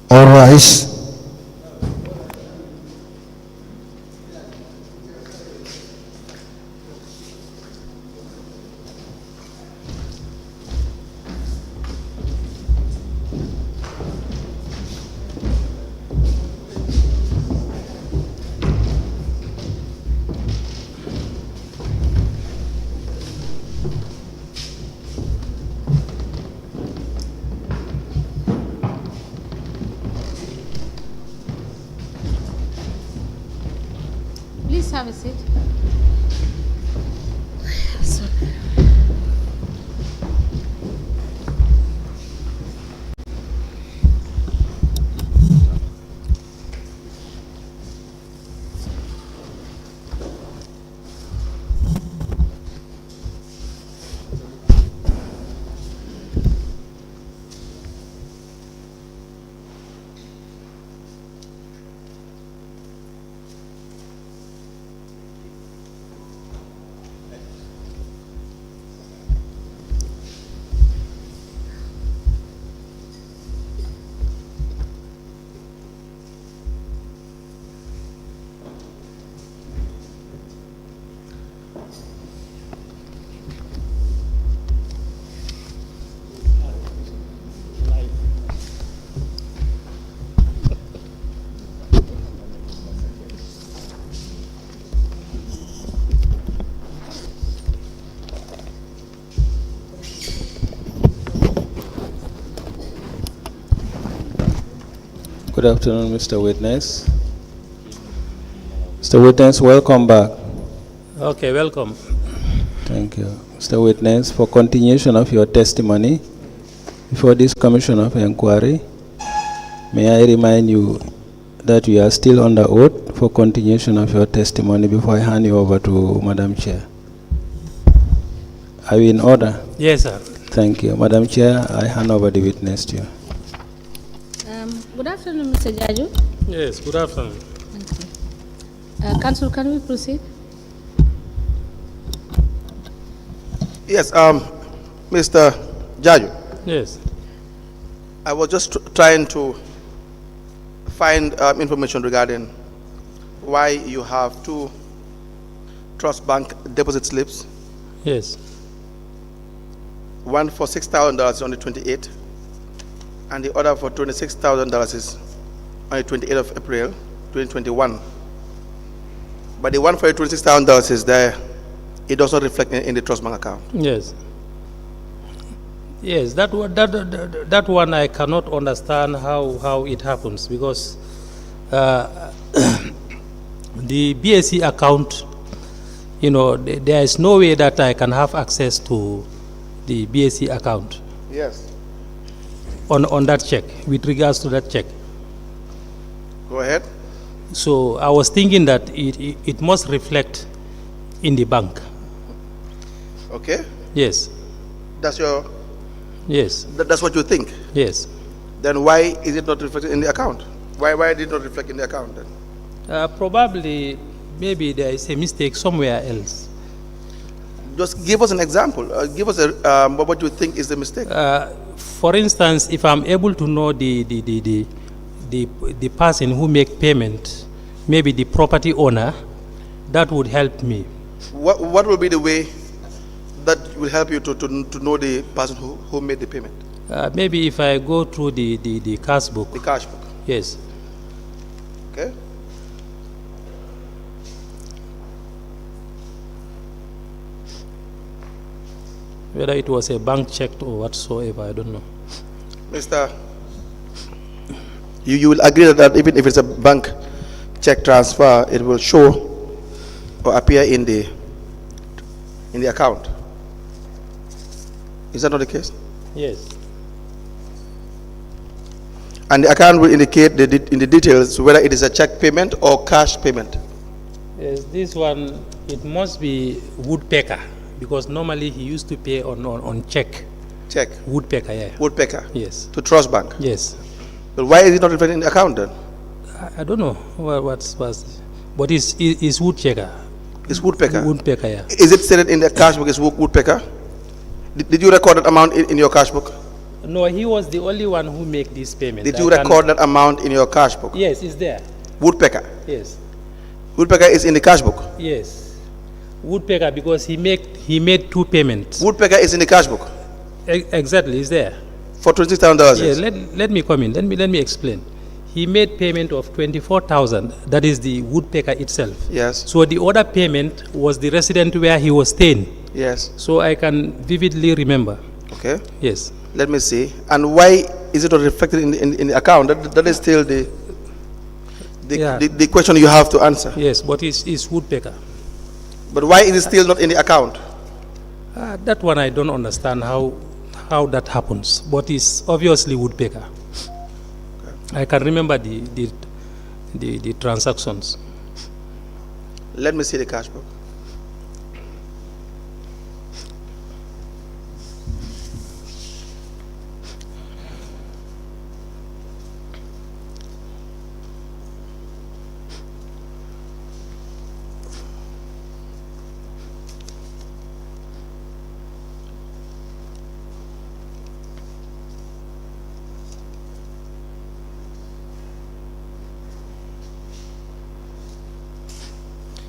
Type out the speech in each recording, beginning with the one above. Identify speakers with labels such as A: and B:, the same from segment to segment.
A: All rise.
B: Please have a seat.
C: Good afternoon, Mr. Witness. Mr. Witness, welcome back.
D: Okay, welcome.
C: Thank you. Mr. Witness, for continuation of your testimony before this Commission of Inquiry, may I remind you that you are still under oath for continuation of your testimony before I hand you over to Madam Chair. Are you in order?
D: Yes, sir.
C: Thank you. Madam Chair, I hand over the witness to you.
B: Good afternoon, Mr. Jarju.
D: Yes, good afternoon.
B: Thank you. Council, can we proceed?
E: Yes, Mr. Jarju.
D: Yes.
E: I was just trying to find information regarding why you have two trust bank deposit slips.
D: Yes.
E: One for $6,000 on the 28th, and the other for $26,000 is on the 28th of April, 2021. But the one for the $26,000 is there. It does not reflect in the trust bank account.
D: Yes. Yes, that one I cannot understand how it happens, because the BSC account, there is no way that I can have access to the BSC account.
E: Yes.
D: On that check, with regards to that check.
E: Go ahead.
D: So I was thinking that it must reflect in the bank.
E: Okay.
D: Yes.
E: That's your.
D: Yes.
E: That's what you think.
D: Yes.
E: Then why is it not reflected in the account? Why did it not reflect in the account then?
D: Probably, maybe there is a mistake somewhere else.
E: Just give us an example. Give us what you think is the mistake.
D: For instance, if I'm able to know the person who make payment, maybe the property owner, that would help me.
E: What will be the way that will help you to know the person who made the payment?
D: Maybe if I go through the cash book.
E: The cash book.
D: Yes.
E: Okay.
D: Whether it was a bank check or whatsoever, I don't know.
E: Mr. You will agree that even if it's a bank check transfer, it will show or appear in the account. Is that not the case?
D: Yes.
E: And the account will indicate in the details whether it is a check payment or cash payment.
D: Yes, this one, it must be woodpecker, because normally he used to pay on check.
E: Check.
D: Woodpecker, yeah.
E: Woodpecker.
D: Yes.
E: To Trust Bank.
D: Yes.
E: But why is it not reflected in the account then?
D: I don't know what's but it's woodpecker.
E: It's woodpecker.
D: Woodpecker, yeah.
E: Is it stated in the cash book? It's woodpecker. Did you record that amount in your cash book?
D: No, he was the only one who made this payment.
E: Did you record that amount in your cash book?
D: Yes, it's there.
E: Woodpecker.
D: Yes.
E: Woodpecker is in the cash book.
D: Yes. Woodpecker, because he made 2 payments.
E: Woodpecker is in the cash book
D: Exactly, it's there.
E: for $26,000.
D: Yeah, let me come in. Let me explain. He made payment of 24,000. That is the woodpecker itself.
E: Yes.
D: So the other payment was the resident where he was staying.
E: Yes.
D: So I can vividly remember.
E: Okay.
D: Yes.
E: Let me see. And why is it not reflected in the account? That is still the question you have to answer.
D: Yes, but it's woodpecker.
E: But why is it still not in the account?
D: That one I don't understand how that happens. But it's obviously woodpecker. I can remember the transactions.
E: Let me see the cash book.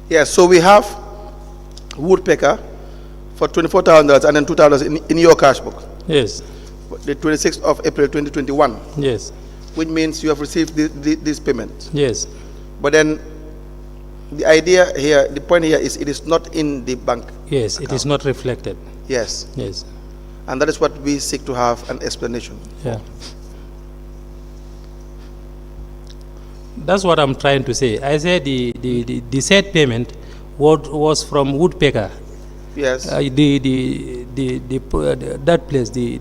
E: Yes, so we have woodpecker for $24,000 and then $2,000 in your cash book.
D: Yes.
E: The 26th of April 2021.
D: Yes.
E: Which means you have received this payment.
D: Yes.
E: But then the idea here, the point here is it is not in the bank.
D: Yes,
E: account.
D: it is not reflected.
E: Yes.
D: Yes.
E: And that is what we seek to have an explanation.
D: Yeah. That's what I'm trying to say. I said the said payment was from woodpecker.
E: Yes.
D: That place, the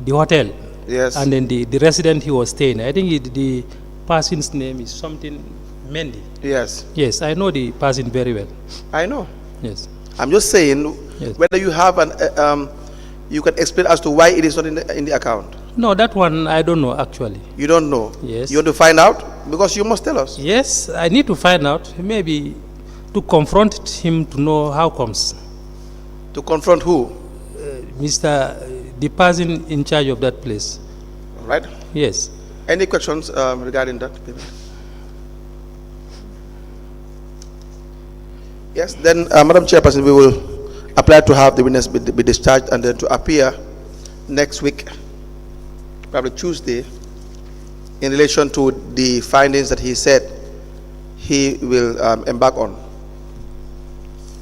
D: hotel.
E: Yes.
D: And then the resident he was staying. I think the person's name is something Mendy.
E: Yes.
D: Yes, I know the person very well.
E: I know.
D: Yes.
E: I'm just saying
D: Yes.
E: whether you have you can explain as to why it is not in the account.
D: No, that one I don't know actually.
E: You don't know.
D: Yes.
E: You want to find out because you must tell us.
D: Yes, I need to find out. Maybe to confront him to know how comes.
E: To confront who?
D: The person in charge of that place.
E: Right.
D: Yes.
E: Any questions regarding that? Yes. Then, Madam Chairperson, we will apply to have the witness be discharged and then to appear next week, probably Tuesday, in relation to the findings that he said he will embark on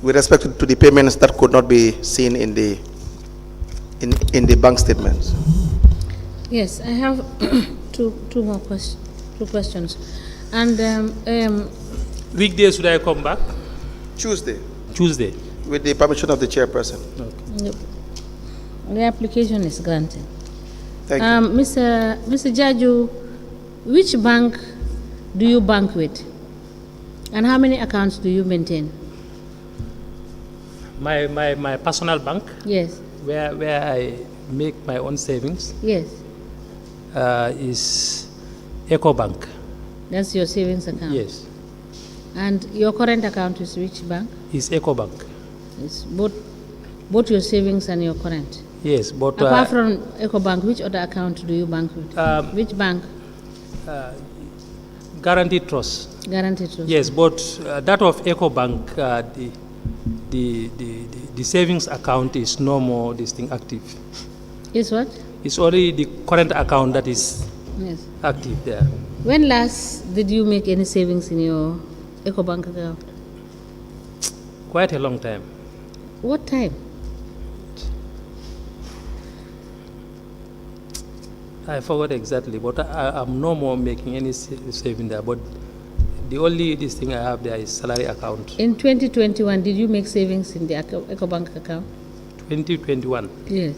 E: with respect to the payments that could not be seen in the bank statements.
B: Yes, I have two questions. And
D: Weekday should I come back?
E: Tuesday,
D: Tuesday.
E: with the permission of the chairperson.
B: the application is granted.
E: Thank you.
B: Mr. Jarju, which bank do you bank with? And how many accounts do you maintain?
D: My personal bank,
B: Yes.
D: where I make my own savings,
B: Yes.
D: is EcoBank.
B: That's your savings account.
D: Yes,
B: And your current account is which bank?
D: is EcoBank.
B: It's both your savings and your current.
D: Yes, but
B: Apart from EcoBank, which other account do you bank with? Which bank?
D: Guaranteed Trust.
B: Guaranteed Trust.
D: Yes, but that of EcoBank, the savings account is no more this thing active.
B: Is what?
D: It's only the current account that is
B: Yes.
D: active there.
B: When last did you make any savings in your EcoBank account?
D: Quite a long time.
B: What time?
D: I forgot exactly, but I'm no more making any saving there. But the only this thing I have there is salary account.
B: In 2021, did you make savings in the EcoBank account?
D: 2021.
B: Yes.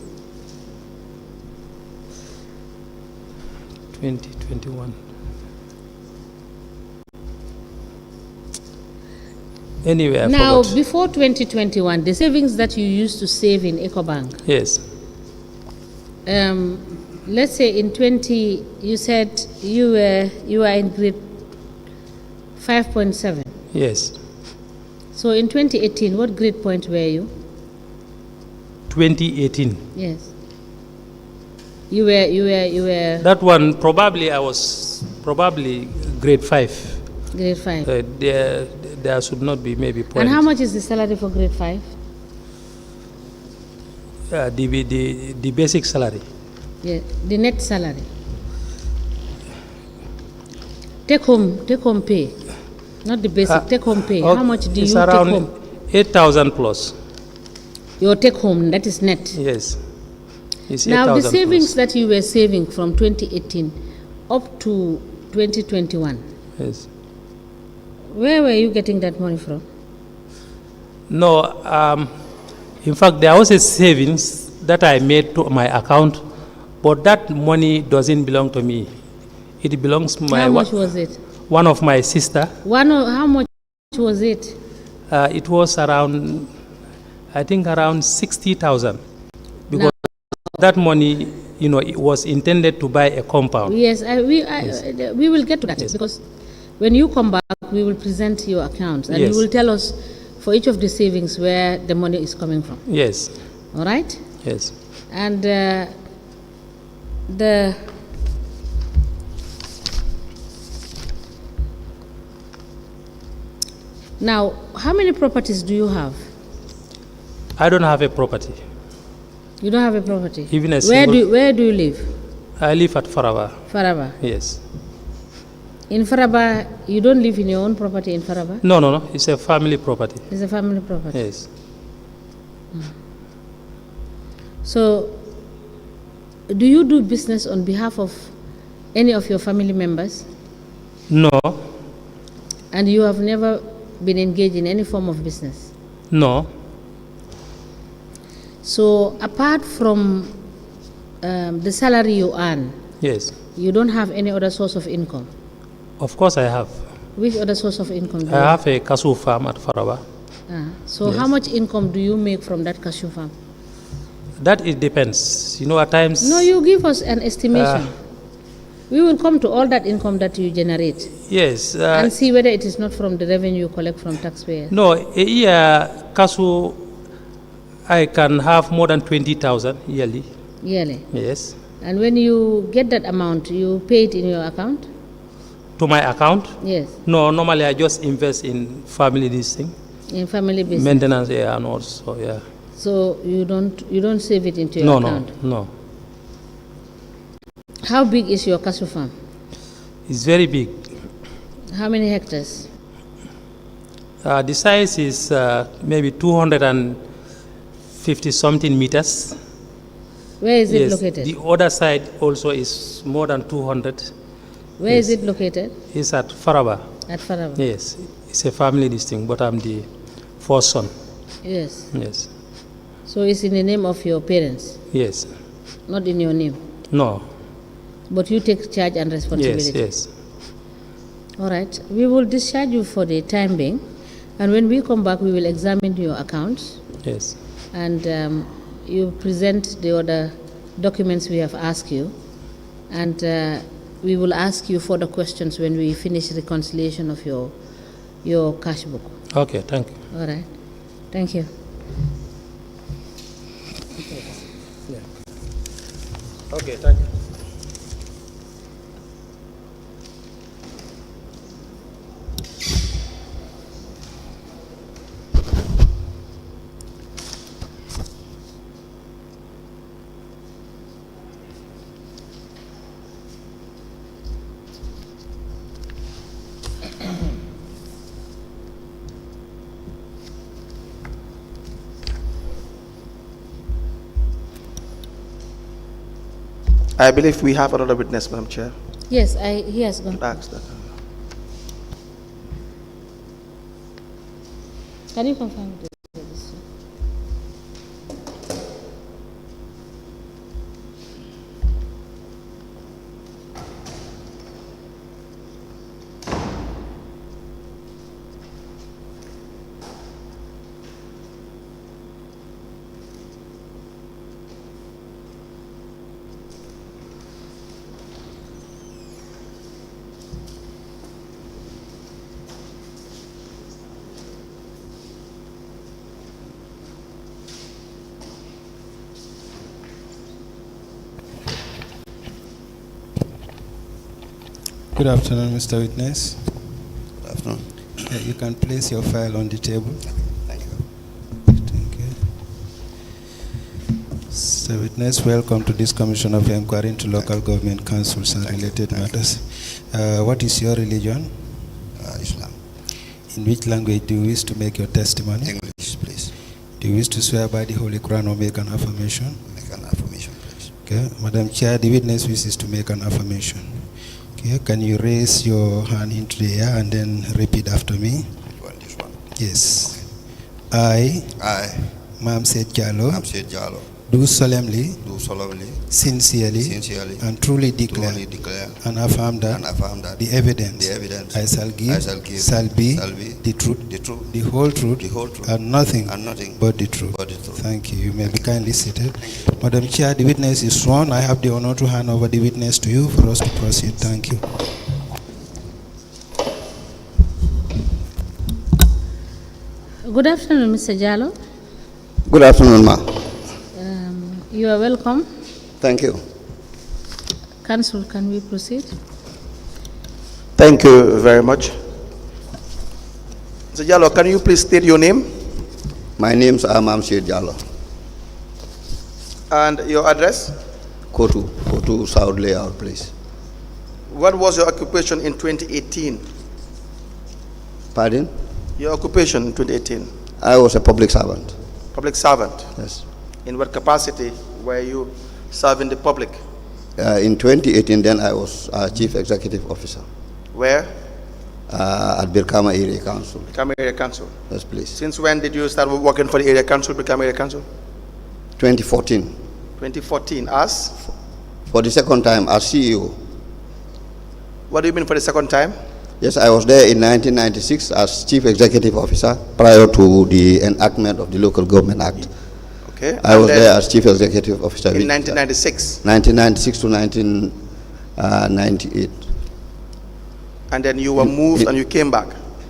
D: 2021. Anyway, I
B: Now,
D: forgot.
B: before 2021, the savings that you used to save in EcoBank,
D: Yes.
B: let's say in 20, you said you were in grade 5.7.
D: Yes.
B: So in 2018, what grade point were you?
D: 2018.
B: Yes. You were
D: That one, probably I was probably grade 5.
B: grade 5.
D: There should not be maybe point.
B: And how much is the salary for grade 5?
D: The basic salary.
B: Yeah, the net salary. Take home pay. Not the basic, take home pay. How much do you
D: it's
B: take
D: around
B: home?
D: 8,000 plus.
B: Your take home, that is net.
D: Yes. It's
B: Now, the
D: 8,000
B: savings
D: plus.
B: that you were saving from 2018 up to 2021,
D: Yes.
B: where were you getting that money from?
D: No, in fact, there was a savings that I made to my account, but that money doesn't belong to me. It belongs to
B: How much was it?
D: one of my sister.
B: How much was it?
D: It was around, I think around 60,000, because that money, it was intended to buy a compound.
B: Yes, we will get to that, because when you come back, we will present your accounts and you will tell us for each of the savings where the money is coming from.
D: Yes.
B: All right?
D: Yes.
B: And now, how many properties do you have?
D: I don't have a property.
B: You don't have a property?
D: Even a
B: Where do you live?
D: I live at Faraba.
B: Faraba.
D: Yes.
B: In Faraba, you don't live in your own property in Faraba?
D: No. It's a family property.
B: It's a family property.
D: Yes.
B: So, do you do business on behalf of any of your family members?
D: No.
B: And you have never been engaged in any form of business?
D: No.
B: So, apart from the salary you earn,
D: Yes.
B: you don't have any other source of income?
D: Of course I have.
B: Which other source of income do you
D: I have a cashew farm at Faraba.
B: So, how much income do you make from that cashew farm?
D: That it depends. At times.
B: No, you give us an estimation. We will come to all that income that you generate
D: Yes.
B: and see whether it is not from the revenue you collect from taxpayers.
D: No, a year cashew, I can have more than 20,000 yearly.
B: Yearly.
D: Yes.
B: And when you get that amount, you pay it in your account?
D: To my account?
B: Yes.
D: No, normally I just invest in family this thing.
B: In family business.
D: Maintenance, and also, yeah.
B: So you don't save it into your account?
D: No.
B: How big is your cashew farm?
D: It's very big.
B: How many hectares?
D: The size is maybe 250 something meters.
B: Where is it
D: Yes.
B: located?
D: The other side also is more than 200.
B: Where is it located?
D: It's at Faraba.
B: At Faraba?
D: Yes. It's a family this thing, but I'm the first son.
B: Yes.
D: Yes.
B: So it's in the name of your parents,
D: Yes.
B: not in your name?
D: No.
B: But you take charge and responsibility?
D: Yes.
B: All right. We will discharge you for the time being, and when we come back, we will examine your accounts.
D: Yes.
B: And you present the other documents we have asked you, and we will ask you further questions when we finish reconciliation of your cash book.
D: Okay, thank you.
B: All right. Thank you.
D: Okay, thank you.
E: I believe we have another witness, Madam Chair.
B: Yes, he has gone.
E: Ask that.
B: Can you confirm this?
C: Good afternoon, Mr. Witness.
F: Good afternoon.
C: You can place your file on the table.
F: Thank you.
C: Thank you. Mr. Witness, welcome to this Commission of Inquiry into Local Government Councils and related matters. What is your religion?
F: Islam.
C: In which language do you wish to make your testimony?
F: English, please.
C: Do you wish to swear by the Holy Quran or make an affirmation?
F: Make an affirmation, please.
C: Okay. Madam Chair, the witness wishes to make an affirmation. Okay. Can you raise your hand into the air and then repeat after me?
F: This one.
C: Yes. I, Ma'am Sait Jallow,
F: Jallow,
C: do solemnly, sincerely, and truly declare and affirm that the evidence I shall give shall be the truth, the whole truth, and nothing but the truth. Thank you. You may be kindly seated. Madam Chair, the witness is sworn. I have the honor to hand over the witness to you for us to proceed. Thank you.
B: Good afternoon, Mr. Jallow.
F: Good afternoon, ma.
B: You are welcome.
F: Thank you.
B: Council, can we proceed?
E: Thank you very much. Mr. Jallow, can you please state your name
F: My name is Imam Sait Jallow.
E: and your address?
F: Kotu South Layout, please.
E: What was your occupation in 2018?
F: Pardon?
E: Your occupation in 2018?
F: I was a public servant.
E: Public servant.
F: Yes.
E: In what capacity were you serving the public?
F: In 2018, then I was Chief Executive Officer
E: Where?
F: at Brikama Area Council.
E: Brikama Area Council.
F: Yes, please.
E: Since when did you start working for the area council, Brikama Area Council?
F: 2014.
E: 2014. As?
F: For the second time as CEO.
E: What do you mean for the second time?
F: Yes, I was there in 1996 as Chief Executive Officer prior to the enactment of the Local Government Act.
E: Okay.
F: I was there as Chief Executive Officer
E: in 1996.
F: 1996 to 1998.
E: And then you were moved and you came back.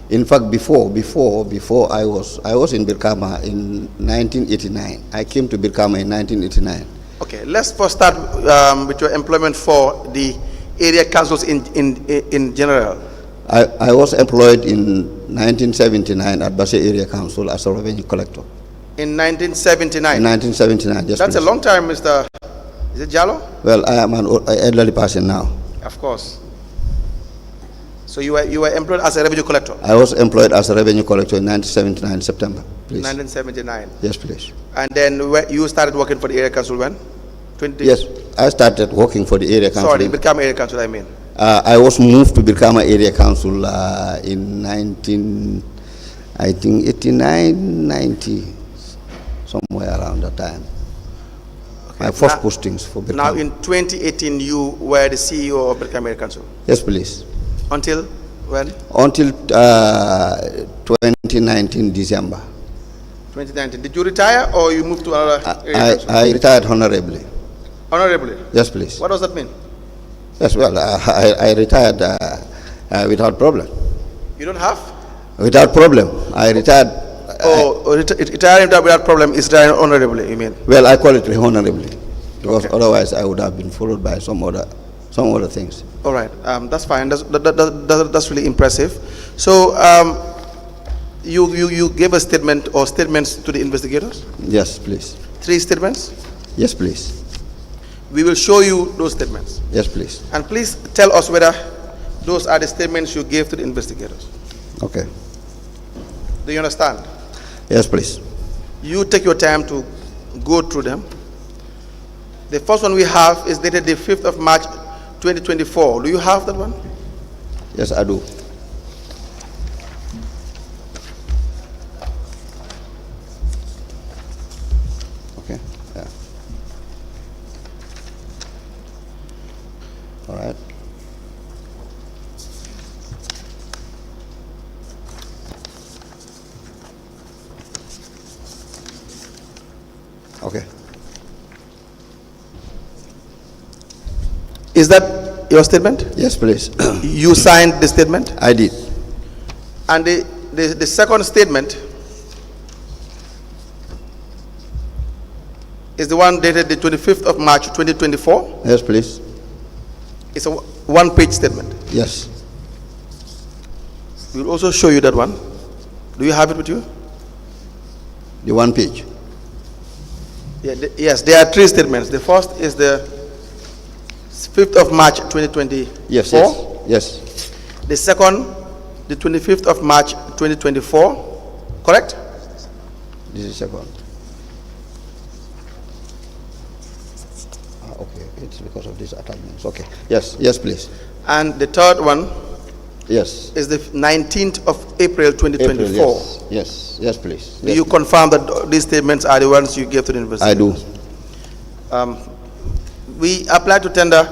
F: In fact, before I was in Brikama in 1989. I came to Brikama in 1989.
E: Okay, let's first start with your employment for the area councils in general.
F: I was employed in 1979 at Basse Area Council as a revenue collector.
E: In 1979?
F: In 1979, yes.
E: That's
F: please.
E: a long time, Mr. Is it Jallow?
F: Well, I am an elderly person now.
E: Of course. So you were employed as a revenue collector?
F: I was employed as a revenue collector in 1979, September, please.
E: 1979.
F: Yes, please.
E: And then you started working for the area council when?
F: Yes, I started working for the area council.
E: Sorry, Brikama Area Council, I mean.
F: I was moved to Brikama Area Council in 89, 90, somewhere around that time.
E: Okay.
F: My first postings for Brikama.
E: Now in 2018, you were the CEO of Brikama Area Council?
F: Yes, please.
E: Until when?
F: Until 2019 December.
E: 2019. Did you retire or you moved to another area council?
F: I retired honorably.
E: Honorably?
F: Yes, please.
E: What does that mean?
F: Yes, well, I retired without problem.
E: You don't have?
F: Without problem. I retired.
E: Retiring without problem is retiring honorably, you mean?
F: Well, I call it honorably, because
E: Okay.
F: otherwise I would have been followed by some other things.
E: All right, that's fine. That's really impressive. So, you gave a statement or statements to the investigators?
F: Yes, please.
E: 3 statements?
F: Yes, please.
E: We will show you those statements.
F: Yes, please.
E: And please tell us whether those are the statements you gave to the investigators.
F: Okay.
E: Do you understand?
F: Yes, please.
E: You take your time to go through them. The first one we have is dated the 5th of March 2024. Do you have that one?
F: Yes, I do. Okay. Yeah. All right. Okay.
E: Is that your statement?
F: Yes, please.
E: You signed the statement?
F: I did.
E: And the second statement is the one dated the 25th of March 2024.
F: Yes, please.
E: It's a one-page statement.
F: Yes.
E: We will also show you that one. Do you have it with you?
F: The one page.
E: Yeah, yes, there are three statements. The first is the 5th of March 2024.
F: Yes, yes, yes.
E: The second, the 25th of March 2024. Correct?
F: This is second. Okay, it's because of these attachments. Okay. Yes, yes, please.
E: And the third one
F: Yes.
E: is the 19th of April 2024.
F: April, yes, yes, please.
E: Do you confirm that these statements are the ones you gave to the university?
F: I do.
E: We applied to tender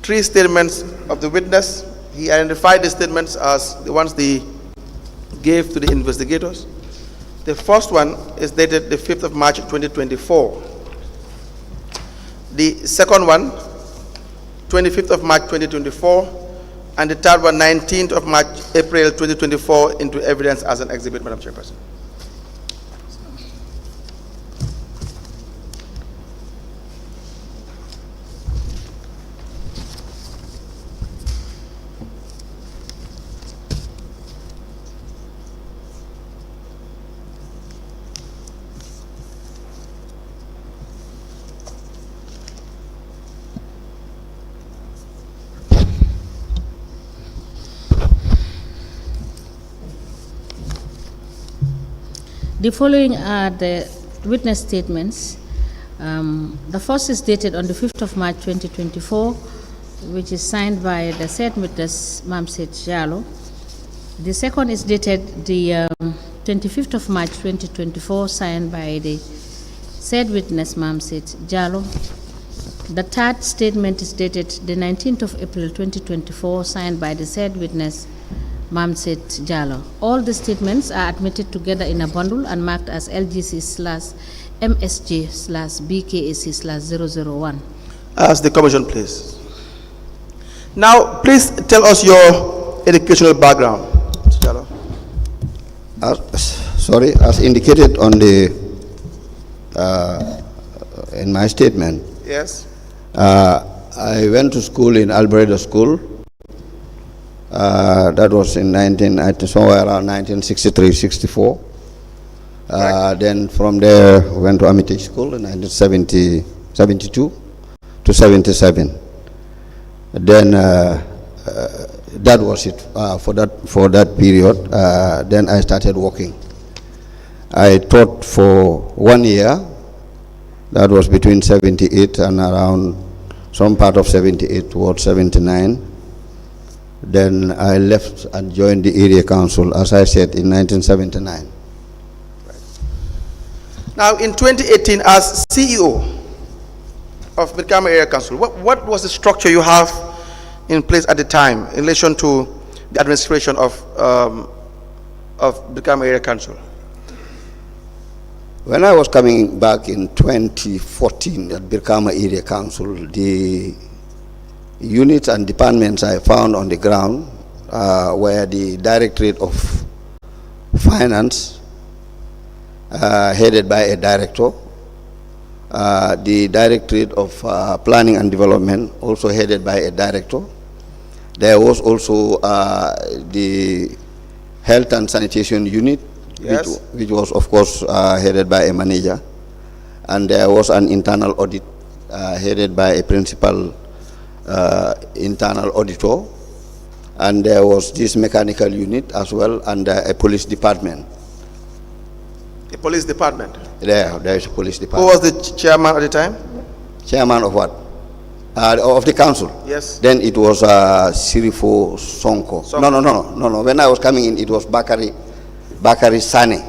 E: 3 statements of the witness. He identified the statements as the ones they gave to the investigators. The first one is dated the 5th of March 2024. The second one, 25th of March 2024. And the third one, 19th of March, April 2024, into evidence as an exhibit, Madam Chairperson.
B: The following are the witness statements. The first is dated on the 5th of March 2024, which is signed by the said witness, Ma'am Sait Jallow. The second is dated the 25th of March 2024, signed by the said witness, Ma'am Sait Jallow. The third statement is dated the 19th of April 2024, signed by the said witness, Ma'am Sait Jallow. All the statements are admitted together in a bundle and marked as LGC/MSJ/BKAC/001.
E: Ask the commission, please. Now, please tell us your educational background, Mr. Jallow.
F: As indicated on the in my statement.
E: Yes.
F: I went to school in Albreda School. That was in somewhere around 1963-64. Then from there, went to Armitage School in 1972 to 77. Then that was it for that period. Then I started working. I taught for 1 year. That was between 78 and around some part of 78 towards 79. Then I left and joined the area council, as I said, in 1979.
E: Now, in 2018, as CEO of Brikama Area Council, what was the structure you have in place at the time in relation to the administration of Brikama Area Council?
F: When I was coming back in 2014 at Brikama Area Council, the units and departments I found on the ground were the Directorate of Finance, headed by a director, the Directorate of Planning and Development, also headed by a director. There was also the Health and Sanitation Unit,
E: yes,
F: which was, of course, headed by a manager. And there was an internal audit headed by a principal internal auditor, and there was this mechanical unit as well, and a police department.
E: The police department?
F: There is a police department.
E: Who was the chairman at the time?
F: Chairman of what? Of the council?
E: Yes.
F: Then it was Sirifo Sonko. No. When I was coming in, it was Bakari Sane.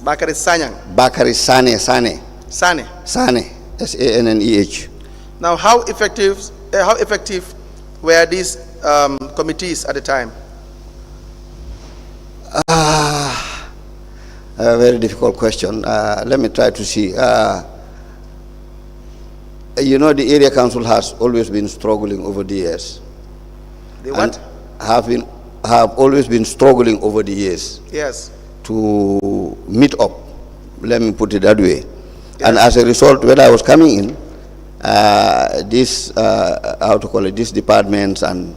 E: Bakari Sanyang.
F: Bakari Sane.
E: Sane.
F: SANNEH.
E: Now, how effective were these committees at the time?
F: A very difficult question. Let me try to see. You know, the area council has always been struggling over the years.
E: The what?
F: Have always been struggling over the years.
E: Yes.
F: To meet up. Let me put it that way.
E: Yes.
F: And as a result, when I was coming in, these departments and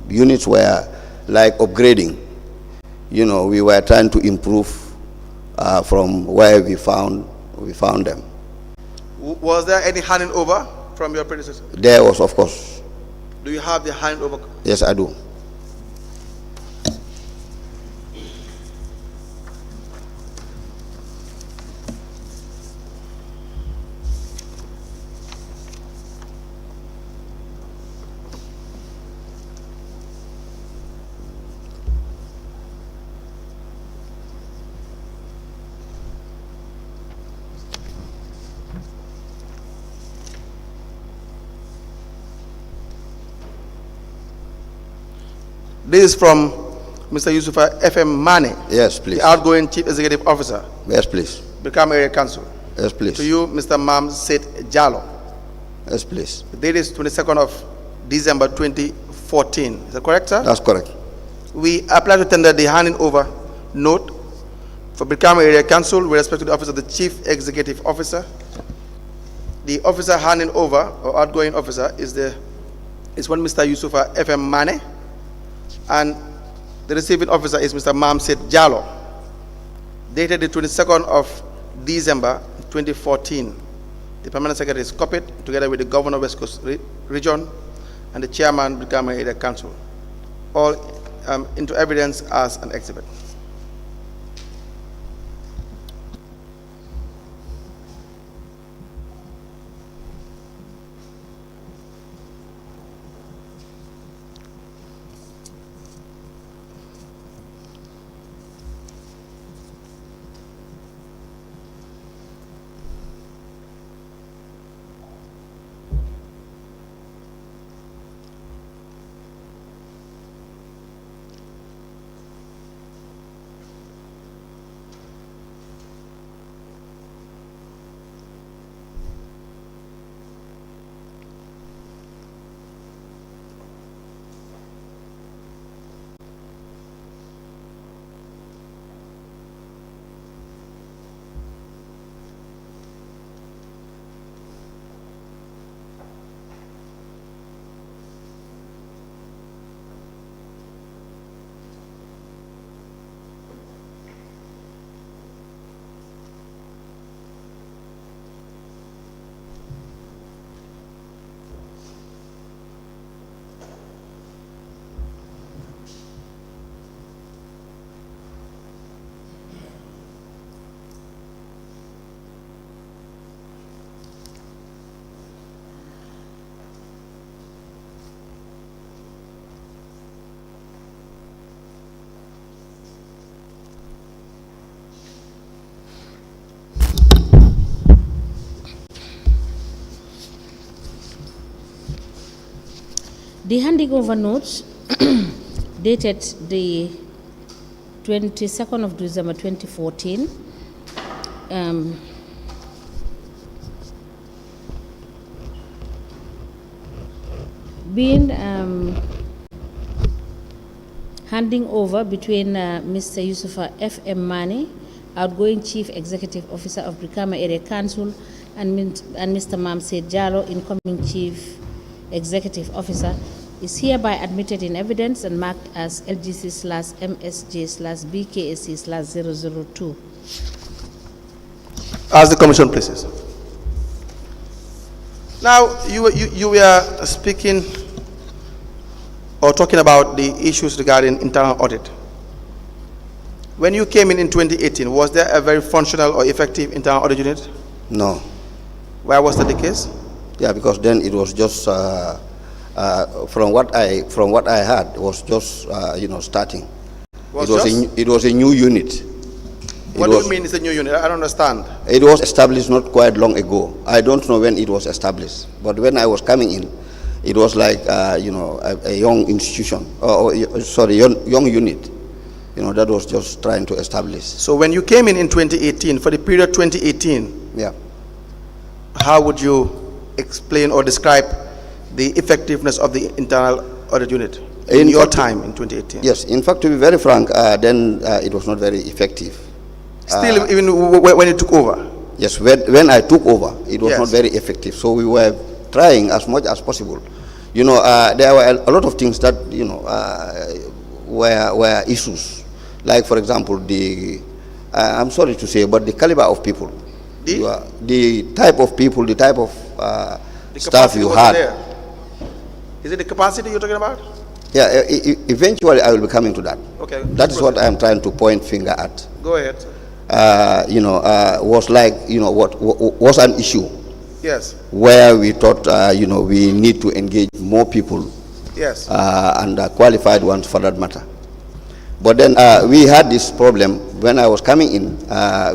F: units were like upgrading. You know, we were trying to improve from where we found them.
E: Was there any handing over from your predecessor?
F: There was, of course.
E: Do you have the handover?
F: Yes, I do.
E: This is from Mr. Yusufa F.M. Mane.
F: Yes, please.
E: The outgoing Chief Executive Officer.
F: Yes, please.
E: Brikama Area Council.
F: Yes, please.
E: To you, Mr. Mam Sait Jallow.
F: Yes, please.
E: The date is 22nd of December 2014. Is that correct, sir?
F: That's correct.
E: We apply to tender the handing over note for Brikama Area Council with respect to the office of the Chief Executive Officer. The officer handing over, or outgoing officer, is one Mr. Yusufa F.M. Mane, and the receiving officer is Mr. Mam Sait Jallow, dated the 22nd of December 2014. The permanent secretary is copied together with the governor of West Coast Region and the chairman of the Brikama Area Council, all into evidence as an exhibit.
B: The handing over notes dated the 22nd of December 2014 being handing over between Mr. Yusufa F.M. Mane, outgoing Chief Executive Officer of Brikama Area Council, and Mr. Mam Sait Jallow, incoming Chief Executive Officer, is hereby admitted in evidence and marked as LGC/MSJ/BKAC/002.
E: As the commission pleases. Now, you were speaking or talking about the issues regarding internal audit. When you came in 2018, was there a very functional or effective internal audit unit?
F: No.
E: Why was that the case?
F: Yeah, because then it was just from what I had, it was just starting. It was a new unit.
E: What do you mean it's a new unit? I don't understand.
F: It was established not quite long ago. I don't know when it was established, but when I was coming in, it was like a young institution, young unit. That was just trying to establish.
E: So when you came in 2018, for the period 2018,
F: yeah,
E: how would you explain or describe the effectiveness of the internal audit unit in your time in 2018?
F: Yes, in fact, to be very frank, then it was not very effective.
E: Still, even when you took over?
F: Yes, when I took over, it was
E: Yes.
F: not very effective. So we were trying as much as possible, You know, there were a lot of things that, you know, were issues. Like, for example, I'm sorry to say, but the caliber of people. The type of people, the type of staff you had.
E: There. Is it the capacity you're talking about?
F: Yeah, eventually I will be coming to that.
E: Okay.
F: That is what I am trying to point finger at.
E: Go ahead.
F: You know, was like, you know, what was an issue.
E: Yes.
F: Where we thought, you know, we need to engage more people.
E: Yes.
F: And qualified ones for that matter. But then we had this problem when I was coming in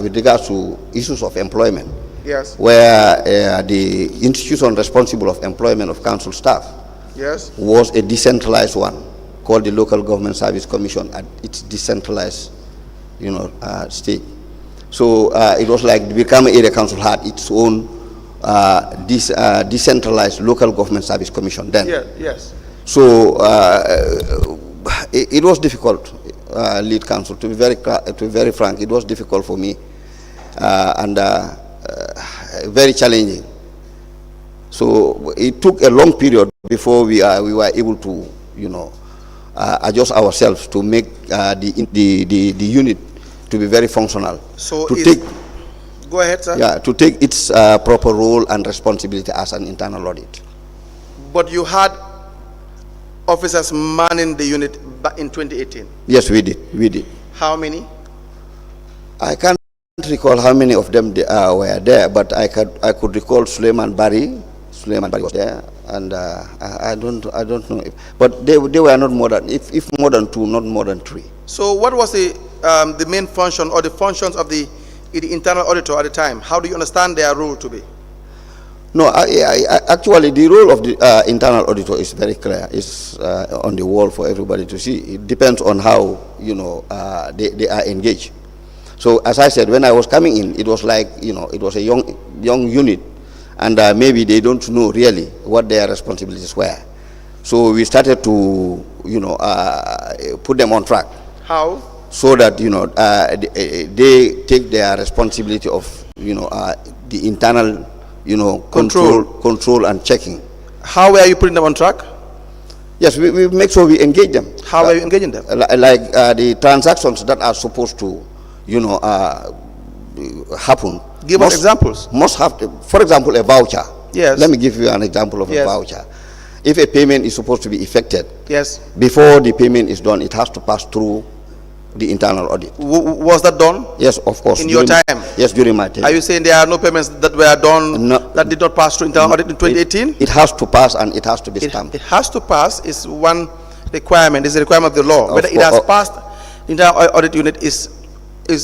F: with regards to issues of employment.
E: Yes.
F: Where the institution responsible of employment of council staff.
E: Yes.
F: Was a decentralized one called the Local Government Service Commission at its decentralized, you know, state. So it was like the Brikama Area Council had its own decentralized Local Government Service Commission then.
E: Yeah, yes.
F: So it was difficult, lead council, to be very frank. It was difficult for me and very challenging. So it took a long period before we were able to, you know, adjust ourselves to make the unit to be very functional.
E: So go ahead, sir.
F: Yeah, to take its proper role and responsibility as an internal audit.
E: But you had officers manning the unit back in 2018.
F: Yes, we did.
E: How many?
F: I can't recall how many of them were there, but I could recall Suleiman Bari. Suleiman Bari was there, and I don't know but they were not more than, if more than 2, not more than 3.
E: So what was the main function or the functions of the internal auditor at the time? How do you understand their role to be?
F: No, actually the role of the internal auditor is very clear. It's on the wall for everybody to see. It depends on how, you know, they are engaged. So as I said, when I was coming in, it was like, you know, it was a young unit, and maybe they don't know really what their responsibilities were. So we started to, you know, put them on track.
E: How?
F: So that, you know, they take their responsibility of, you know, the internal, you know, control and checking.
E: How were you putting them on track?
F: Yes, we make sure we engage them.
E: How are you engaging them?
F: Like the transactions that are supposed to, you know, happen.
E: Give us examples.
F: Must have, for example, a voucher.
E: Yes.
F: Let me give you an example of a voucher. If a payment is supposed to be effected,
E: yes,
F: before the payment is done, it has to pass through the internal audit.
E: Was that done?
F: Yes, of course.
E: In your time?
F: Yes, during my time.
E: Are you saying there are no payments that were done that did not pass through internal audit in 2018?
F: It has to pass, and it has to be stamped.
E: It has to pass is one requirement. It's a requirement of the law. Whether it has passed the internal audit unit is a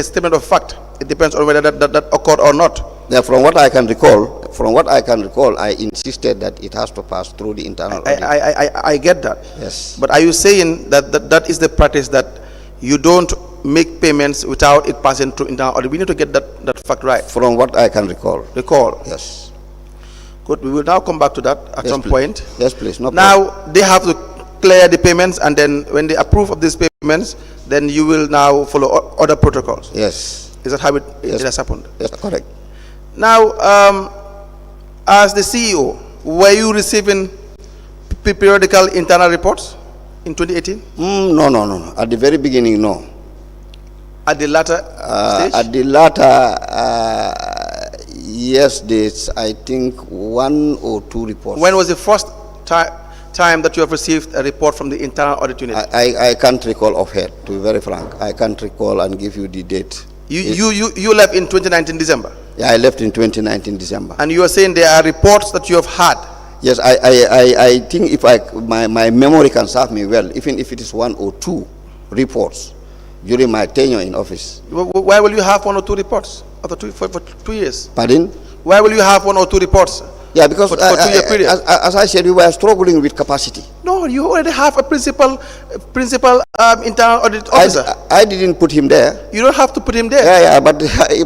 E: statement of fact. It depends on whether that occurred or not.
F: Yeah, from what I can recall, I insisted that it has to pass through the internal audit.
E: I get that.
F: Yes.
E: But are you saying that is the practice, that you don't make payments without it passing through internal audit? We need to get that fact right.
F: From what I can recall.
E: Yes. Good. We will now come back to that at some point.
F: Yes, please. No
E: now
F: problem.
E: they have to clear the payments, and then when they approve of these payments, then you will now follow other protocols.
F: Yes.
E: Is that how it has happened?
F: Yes, correct.
E: Now, as the CEO, were you receiving periodical internal reports in 2018?
F: No. At the very beginning, no.
E: At the latter stage?
F: At the latter, yes, there's, I think, 1 or 2 reports.
E: When was the first time that you have received a report from the internal audit unit?
F: I can't recall offhand, to be very frank. I can't recall and give you the date.
E: You left in 2019 December?
F: Yeah, I left in 2019 December.
E: And you are saying there are reports that you have had?
F: Yes, I think if my memory can serve me well, even if it is 1 or 2 reports during my tenure in office.
E: Why will you have 1 or 2 reports for 2 years?
F: Pardon?
E: Why will you have 1 or 2 reports?
F: Yeah, because
E: for 2 year period.
F: As I said, we were struggling with capacity.
E: No, you already have a principal internal audit officer.
F: I didn't put him there.
E: You don't have to put him there.
F: Yeah, but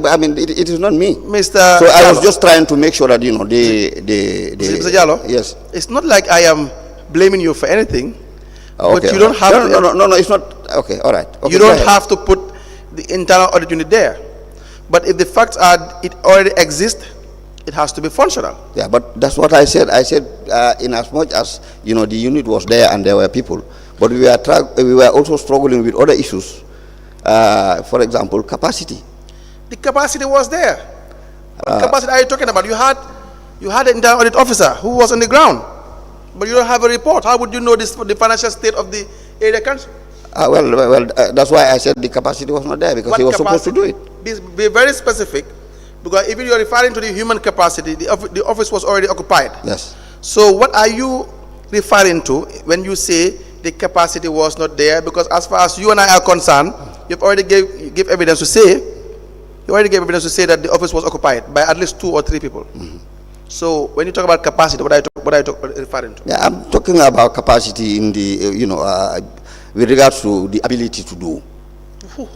F: I mean, it is not me.
E: Mr.
F: So
E: Jallow.
F: I was just trying to make sure that, you know,
E: Mr. Jallow?
F: Yes.
E: It's not like I am blaming you for anything.
F: Okay.
E: But you don't have to.
F: No, it's not. Okay, all right. Okay,
E: you don't have to put the internal audit unit there. But if the facts are, it already exists, it has to be functional.
F: Yeah, but that's what I said. I said in as much as, the unit was there and there were people, but we were also struggling with other issues. For example, capacity.
E: The capacity was there. What capacity are you talking about? You had an internal audit officer who was on the ground, but you don't have a report. How would you know the financial state of the area council?
F: That's why I said the capacity was not there, because he was supposed to do it.
E: Be very specific, because if you are referring to the human capacity, the office was already occupied.
F: Yes.
E: So what are you referring to when you say the capacity was not there? Because as far as you and I are concerned, you've already gave evidence to say, that the office was occupied by at least 2 or 3 people. So when you talk about capacity, what are you referring to?
F: Yeah, I'm talking about capacity in the, with regards to the ability to do.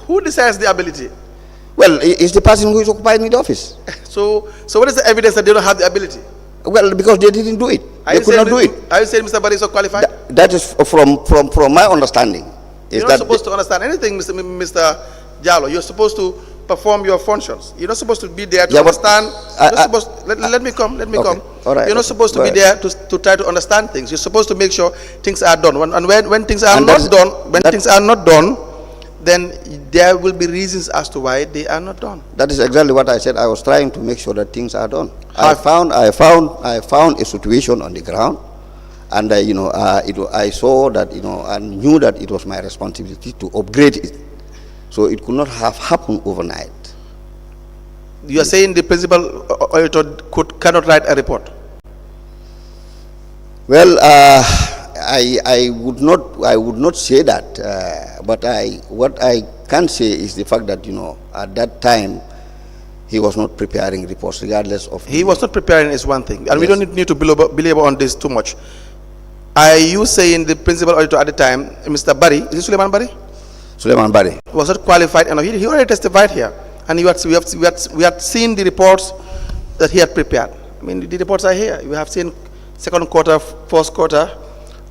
E: Who decides the ability?
F: Well, it's the person who is occupying the office.
E: So what is the evidence that they don't have the ability?
F: Well, because they didn't do it. They could not do it.
E: Are you saying Mr. Barry is so qualified?
F: That is from my understanding.
E: You're not supposed to understand anything, Mr. Jallow. You're supposed to perform your functions. You're not supposed to be there to understand. Let me come.
F: All right.
E: You're not supposed to be there to try to understand things. You're supposed to make sure things are done. When things are not done, then there will be reasons as to why they are not done.
F: That is exactly what I said. I was trying to make sure that things are done. I found a situation on the ground, and I saw that, and knew that it was my responsibility to upgrade it, so it could not have happened overnight.
E: You are saying the principal auditor cannot write a report?
F: Well, I would not say that, but what I can say is the fact that, at that time he was not preparing reports, regardless of.
E: He was not preparing is one thing, and yes, we don't need to belabor on this too much. Are you saying the principal auditor at the time, Mr. Barry, is it Suleiman Barry?
F: Suleiman Barry
E: was not qualified enough. He already testified here, and we had seen the reports that he had prepared. I mean, the reports are here. We have seen second quarter, first quarter,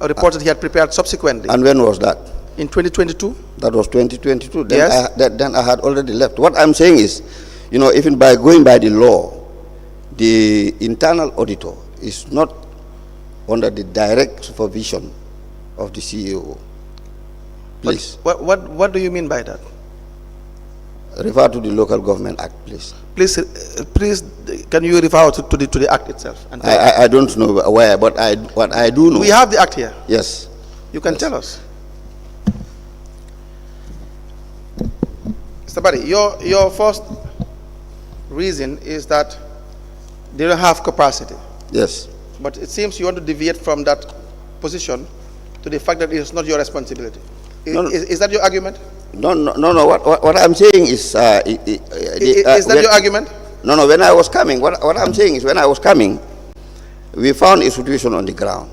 E: reports that he had prepared subsequently.
F: And when was that?
E: In 2022.
F: That was 2022. Then
E: Yes.
F: Then I had already left. What I'm saying is, even by going by the law, the internal auditor is not under the direct supervision of the CEO. Please.
E: What do you mean by that?
F: Refer to the Local Government Act, please.
E: Please, can you refer to the act itself? And
F: I don't know where, but what I do know.
E: We have the act here.
F: Yes.
E: You can tell us. Mr. Barry, your first reason is that they don't have capacity.
F: Yes.
E: But it seems you want to deviate from that position to the fact that it is not your responsibility. Is that your argument?
F: No. What I'm saying is.
E: Is that your argument?
F: No. When I was coming, what I'm saying is, when I was coming, we found a situation on the ground.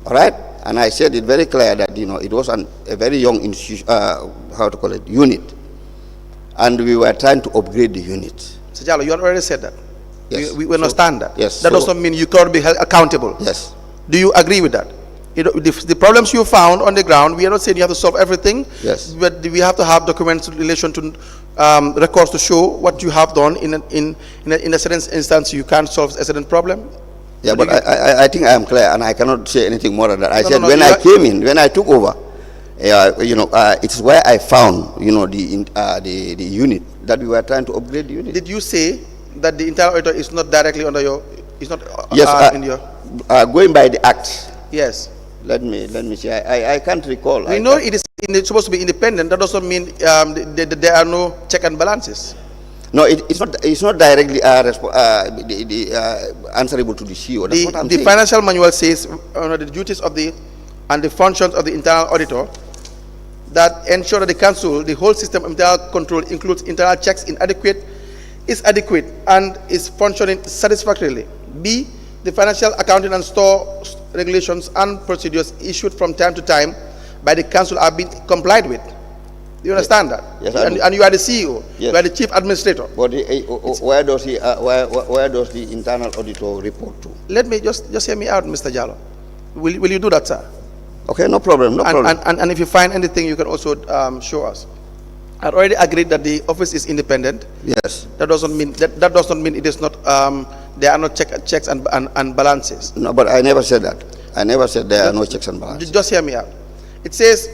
F: All right, and I said it very clear that it was a very young institution, unit, and we were trying to upgrade the unit.
E: Mr. Jallow, you already said that.
F: Yes.
E: We understand that.
F: Yes.
E: That does not mean you cannot be held accountable.
F: Yes.
E: Do you agree with that? The problems you found on the ground, we are not saying you have to solve everything.
F: Yes.
E: But we have to have documents in relation to records to show what you have done. In a certain instance, you can't solve a certain problem.
F: Yeah, but I think I am clear, and I cannot say anything more than that. I said when I took over, it's where I found the unit that we were trying to upgrade the unit.
E: Did you say that the internal auditor is not directly under your? Is not
F: yes,
E: in your?
F: Going by the act.
E: Yes.
F: Let me see. I can't recall.
E: We know it is supposed to be independent. That doesn't mean there are no check and balances.
F: No, it's not directly answerable to the CEO. That's what I'm saying.
E: The financial manual says the duties of and the functions of the internal auditor that ensure that the council, the whole system of internal control includes internal checks is adequate and is functioning satisfactorily. B, the financial accounting and store regulations and procedures issued from time to time by the council are being complied with. Do you understand that?
F: Yes,
E: and you are the CEO.
F: Yes.
E: You are the chief administrator.
F: But where does the internal auditor report to?
E: Let me just hear me out, Mr. Jallow. Will you do that, sir?
F: Okay, no problem.
E: And if you find anything, you can also show us. I already agreed that the office is independent.
F: Yes.
E: That does not mean it is not there are no checks and balances.
F: No, but I never said that. I never said there are no checks and balances.
E: Just hear me out. It says,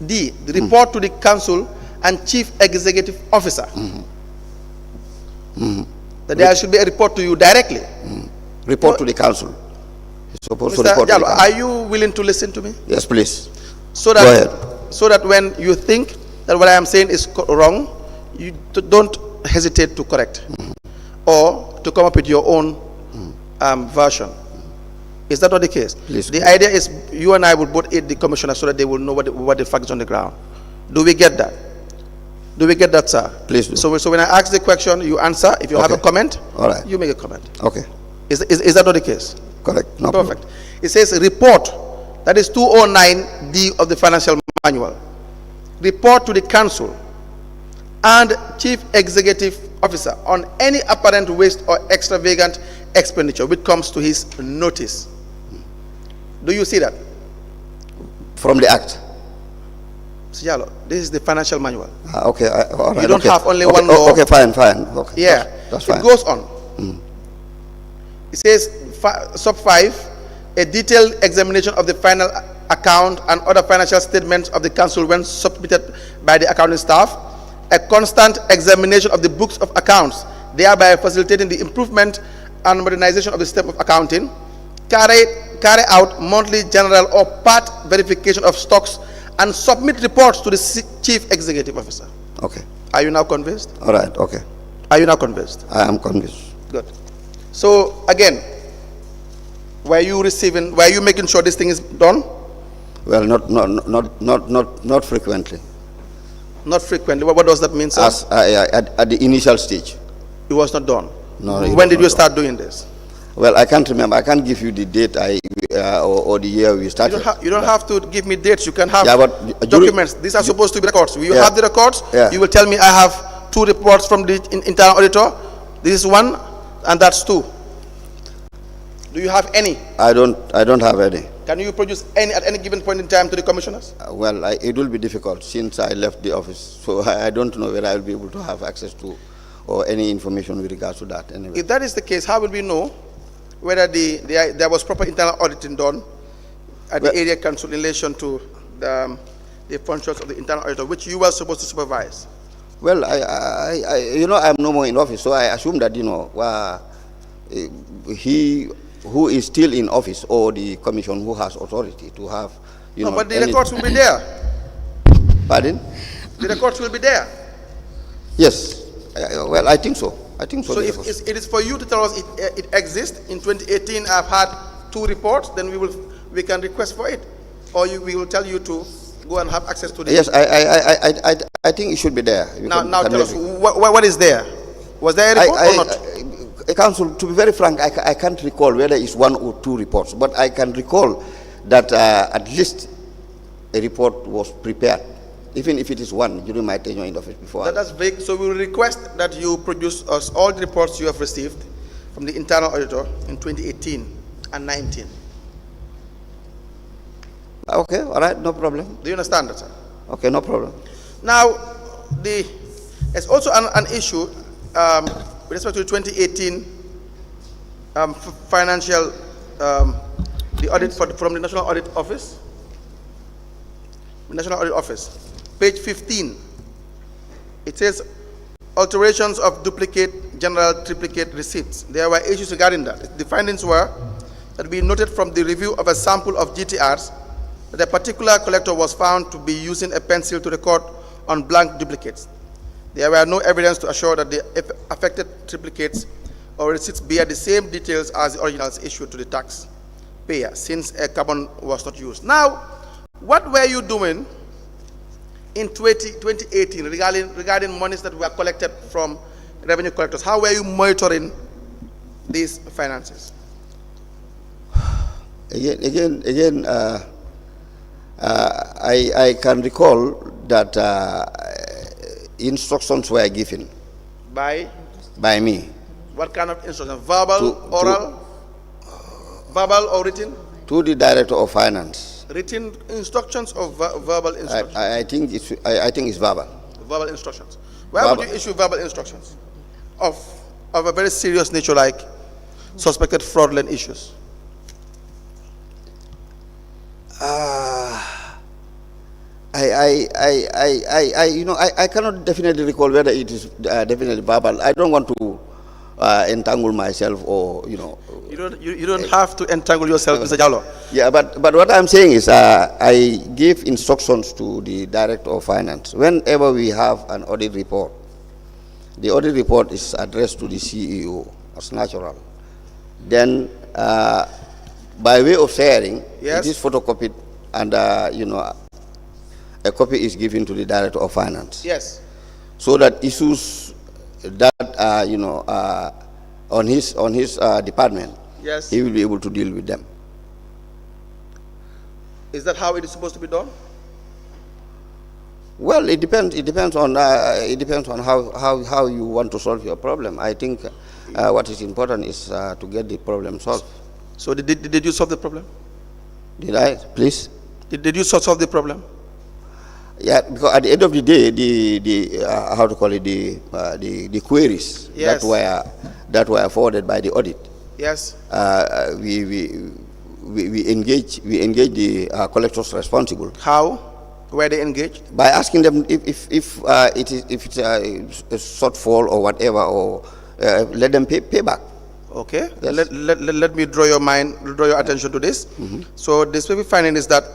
E: D, the report to the council and chief executive officer. That there should be a report to you directly.
F: Report to the council. It's supposed to
E: Mr.
F: report to the
E: Jallow,
F: council.
E: are you willing to listen to me?
F: Yes, please.
E: So
F: Go ahead.
E: that when you think that what I am saying is wrong, you don't hesitate to correct or to come up with your own version. Is that not the case?
F: Please.
E: The idea is you and I will both aid the commissioner so that they will know what the facts on the ground. Do we get that? Do we get that, sir?
F: Please do.
E: So when I ask the question, you answer. If you have a
F: Okay.
E: comment,
F: All right.
E: you make a comment.
F: Okay.
E: Is that not the case?
F: Correct. No
E: Perfect.
F: problem.
E: It says report, that is 209D of the financial manual. Report to the council and chief executive officer on any apparent waste or extravagant expenditure which comes to his notice. Do you see that?
F: From the act.
E: Mr. Jallow, this is the financial manual.
F: Okay. All right.
E: You don't
F: okay.
E: have only
F: Okay,
E: one law.
F: Okay, fine. Okay.
E: Yeah,
F: That's fine.
E: it goes on. It says, sub 5, a detailed examination of the final account and other financial statements of the council when submitted by the accounting staff, a constant examination of the books of accounts, thereby facilitating the improvement and modernization of the system of accounting, carry out monthly general or part verification of stocks, and submit reports to the chief executive officer.
F: Okay.
E: Are you now convinced?
F: All right. Okay.
E: Are you now convinced?
F: I am convinced.
E: Good. So again, were you making sure this thing is done?
F: Well, not frequently.
E: Not frequently. What does that mean, sir?
F: As at the initial stage.
E: It was not done.
F: No. it
E: When
F: was
E: did
F: not
E: you
F: done.
E: start doing this?
F: Well, I can't remember. I can't give you the date or the year we started.
E: You don't have to give me dates. You can have
F: Yeah, but
E: documents. These are supposed to be records. You
F: Yeah.
E: have the records.
F: Yeah.
E: You will tell me I have 2 reports from the internal auditor. This is 1, and that's 2. Do you have any?
F: I don't have any.
E: Can you produce any at any given point in time to the commissioners?
F: Well, it will be difficult since I left the office. So I don't know whether I will be able to have access to or any information with regards to that. Anyway.
E: If that is the case, how will we know whether there was proper internal auditing done at the area council in relation to the functions of the internal auditor, which you were supposed to supervise?
F: Well, I'm no more in office, so I assume that he who is still in office or the commission who has authority to have
E: No, but the records will be there.
F: Pardon?
E: The records will be there.
F: Yes. Well, I think so. I think so.
E: So if it is for you to tell us it exists, in 2018 I've had 2 reports, then we can request for it. Or we will tell you to go and have access to the...
F: Yes, I think it should be there.
E: Now tell us, what is there? Was there a report or not?
F: Council, to be very frank, I can't recall whether it's 1 or 2 reports, but I can recall that at least a report was prepared, even if it is 1 during my tenure in office before.
E: That's vague. So we will request that you produce us all the reports you have received from the internal auditor in 2018 and 19.
F: Okay, all right, no problem.
E: Do you understand that, sir?
F: Okay, no problem.
E: Now, there's also an issue with respect to 2018 financial, the audit from the National Audit Office. National Audit Office, page 15. It says alterations of duplicate, general triplicate receipts. There were issues regarding that. The findings were that we noted from the review of a sample of GTRs that a particular collector was found to be using a pencil to record on blank duplicates. There were no evidence to assure that the affected triplicates or receipts bear the same details as the originals issued to the taxpayer, since a carbon was not used. Now, what were you doing in 2018 regarding monies that were collected from revenue collectors? How were you monitoring these finances?
F: Again, I can recall that instructions were given by me.
E: What kind of instructions? Verbal, oral? Verbal or written?
F: To the Director of Finance.
E: Written instructions or verbal instructions?
F: I think it's verbal.
E: Verbal instructions. Why would you issue verbal instructions of of a very serious nature like suspected fraudulent issues?
F: I cannot definitely recall whether it is definitely verbal. I don't want to entangle myself or,
E: You don't have to entangle yourself, Mr. Jallow.
F: Yeah, but what I'm saying is I give instructions to the Director of Finance. Whenever we have an audit report, the audit report is addressed to the CEO as natural. Then, by way of sharing,
E: Yes.
F: it is photocopied and, a copy is given to the Director of Finance.
E: Yes.
F: So that issues that, on his department,
E: Yes.
F: he will be able to deal with them.
E: Is that how it is supposed to be done?
F: Well, it depends. It depends on how you want to solve your problem. I think what is important is to get the problem solved.
E: So did you solve the problem?
F: Did I, please?
E: Did you solve the problem?
F: Yeah, because at the end of the day, the how to call it, the queries
E: Yes.
F: that were forwarded by the audit.
E: Yes.
F: We engage the collectors responsible.
E: How? Were they engaged?
F: By asking them if it's a shortfall or whatever, or let them pay back.
E: Okay.
F: Yes.
E: Let me draw your attention to this. So the specific finding is that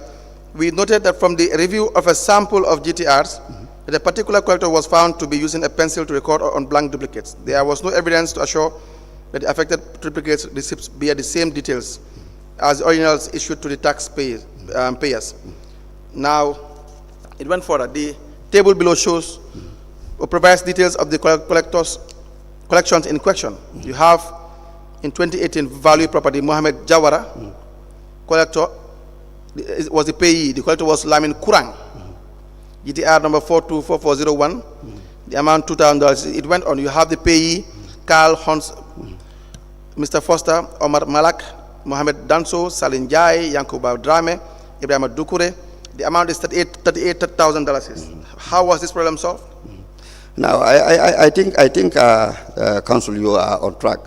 E: we noted that from the review of a sample of GTRs, that a particular collector was found to be using a pencil to record on blank duplicates. There was no evidence to assure that the affected duplicates receipts bear the same details as the originals issued to the taxpayers. Now, it went further. The table below shows or provides details of the collections in question. You have in 2018 value property Mohammed Jawara, collector was the payee. The collector was Lamin Kurang. GTR number 424401. The amount $2,000. It went on. You have the payee Carl Hans, Mr. Foster, Omar Malak, Mohammed Danso, Salin Jai, Yankuba Drame, Ebrima Dukure. The amount is $38,000. How was this problem solved?
F: Now, I think, Council, you are on track.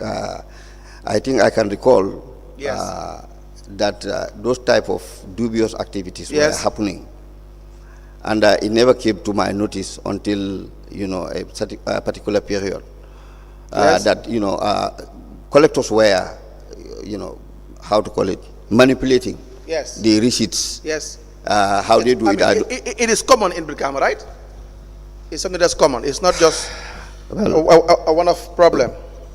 F: I think I can recall
E: Yes.
F: that those type of dubious activities
E: Yes.
F: were happening, and it never came to my notice until a particular period
E: Yes.
F: that collectors were how to call it, manipulating
E: Yes.
F: the receipts.
E: Yes.
F: How they do
E: I
F: it.
E: mean, it is common in Brikama, right? It's something that's common. It's not just a one-off problem.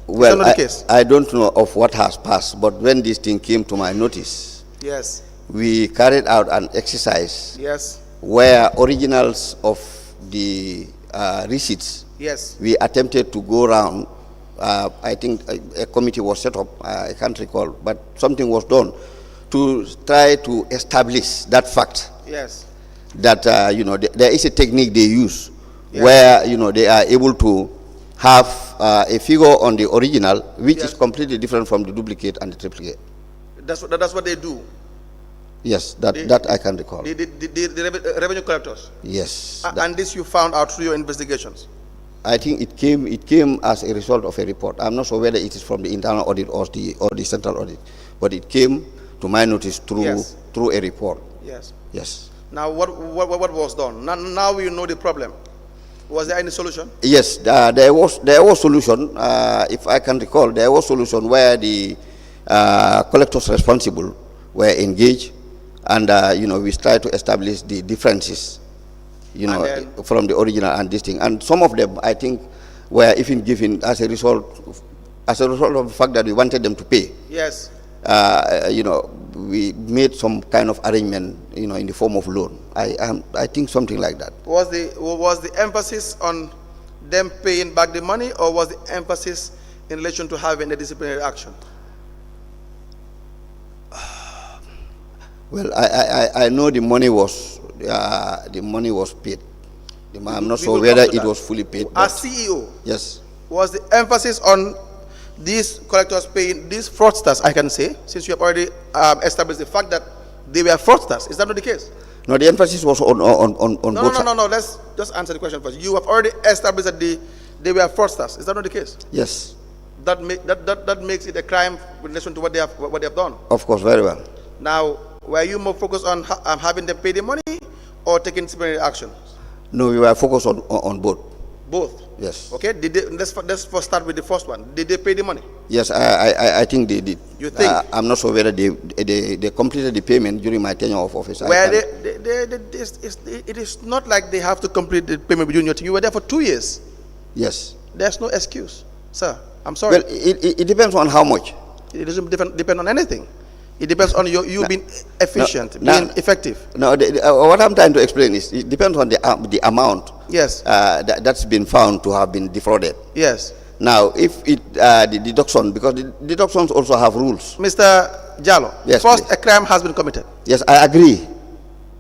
F: Well,
E: not the case.
F: I don't know of what has passed, but when this thing came to my notice,
E: Yes.
F: we carried out an exercise
E: Yes.
F: where originals of the receipts,
E: Yes.
F: we attempted to go around. I think a committee was set up, I can't recall, but something was done to try to establish that fact,
E: Yes.
F: that there is a technique they use,
E: Yes.
F: where they are able to have a figure on the original which
E: Yes.
F: is completely different from the duplicate and the triplicate.
E: That's what they do.
F: Yes, that I can recall.
E: The revenue collectors.
F: Yes,
E: And this you found out through your investigations.
F: I think it came as a result of a report. I'm not sure whether it is from the internal audit or the central audit, but it came to my notice through
E: Yes.
F: through a report.
E: Yes.
F: Yes.
E: Now, what was done? Now you know the problem. Was there any solution?
F: Yes, there was solution. If I can recall, there was solution where the collectors responsible were engaged, and we tried to establish the differences, from the original and this thing. And some of them, I think, were even given as a result of the fact that we wanted them to pay.
E: Yes.
F: We made some kind of arrangement, in the form of loan. I think something like that.
E: Was the emphasis on them paying back the money, or was the emphasis in relation to having a disciplinary action?
F: Well, I know the money was paid. I'm not sure whether it was fully paid.
E: As CEO,
F: Yes.
E: was the emphasis on these collectors paying these fraudsters, I can say, since you have already established the fact that they were fraudsters? Is that not the case?
F: No, the emphasis was on both sides.
E: No. Let's just answer the question first. You have already established that they were fraudsters. Is that not the case?
F: Yes.
E: that makes it a crime in relation to what they have done.
F: Of course, very well.
E: Now, were you more focused on having them pay the money or taking disciplinary action?
F: No, we were focused on both.
E: Both.
F: Yes.
E: Okay. Let's first start with the first one. Did they pay the money?
F: Yes, I think they did.
E: You think?
F: I'm not sure whether they completed the payment during my tenure of office.
E: Where it is not like they have to complete the payment during your tenure. You were there for 2 years.
F: Yes.
E: There's no excuse, sir. I'm sorry.
F: Well, it depends on how much.
E: It doesn't depend on anything. It depends on you being efficient, being effective.
F: No, what I'm trying to explain is it depends on the amount.
E: Yes.
F: That's been found to have been defrauded.
E: Yes.
F: Now, if the deduction, because the deductions also have rules.
E: Mr. Jallow,
F: Yes,
E: first
F: please.
E: a crime has been committed.
F: Yes, I agree.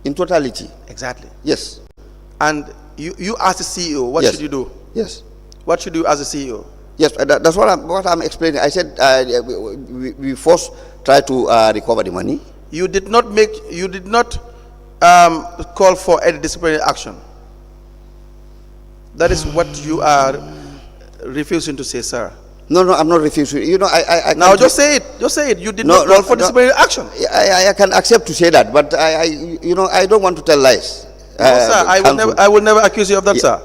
F: In totality.
E: Exactly.
F: Yes.
E: And you as the CEO, what
F: Yes.
E: should you do?
F: Yes.
E: What should you do as a CEO?
F: Yes, that's what I'm explaining. I said we first try to recover the money.
E: You did not call for any disciplinary action. That is what you are refusing to say, sir.
F: No, I'm not refusing. You know, I
E: now just say it. Just say it. You did not call for disciplinary action.
F: I can accept to say that, but I don't want to tell lies.
E: No, sir, I will never accuse you of that, sir.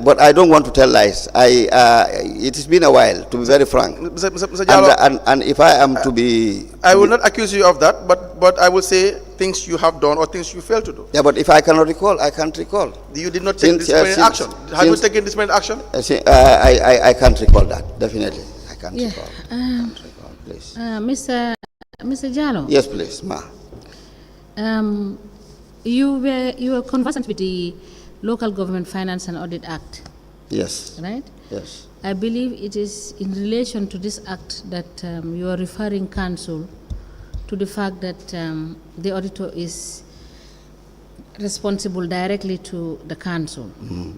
F: But I don't want to tell lies. It has been a while, to be very frank.
E: Mr. Jallow,
F: and if I am to be...
E: I will not accuse you of that, but I will say things you have done or things you failed to do.
F: Yeah, but if I cannot recall, I can't recall.
E: You did not take disciplinary action. Have you taken disciplinary action?
F: I can't recall that, definitely. I can't recall. Can't recall, please.
B: Mr. Jallow.
F: Yes, please, ma.
B: You were conversant with the Local Government Finance and Audit Act.
F: Yes.
B: Right?
F: Yes.
B: I believe it is in relation to this act that you are referring counsel to the fact that the auditor is responsible directly to the council.
F: Mm-hmm.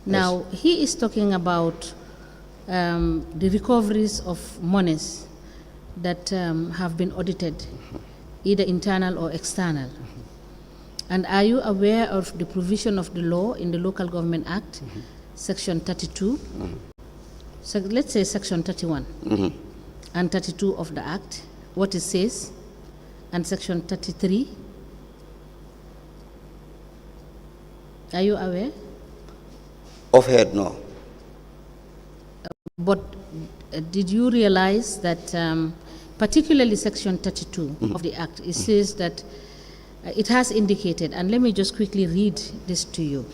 B: Now,
F: Yes.
B: he is talking about the recoveries of monies that have been audited, either internal or external. And are you aware of the provision of the law in the Local Government Act, Section 32? So let's say Section 31 and 32 of the Act, what it says, and Section 33. Are you aware?
F: Offhand, no.
B: But did you realize that particularly Section 32 of the Act, it says that it has indicated, and let me just quickly read this to you,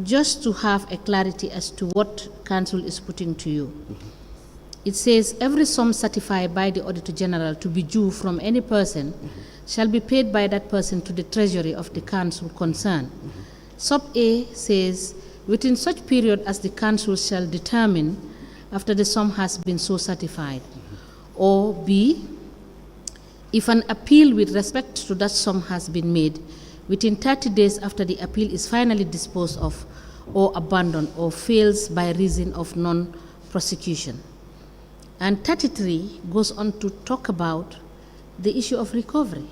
B: just to have a clarity as to what council is putting to you. It says, every sum certified by the Auditor General to be due from any person shall be paid by that person to the treasury of the council concerned. Sub A says, within such period as the council shall determine after the sum has been so certified. Or B, if an appeal with respect to that sum has been made, within 30 days after the appeal is finally disposed of or abandoned or fails by reason of non-prosecution. And 33 goes on to talk about the issue of recovery,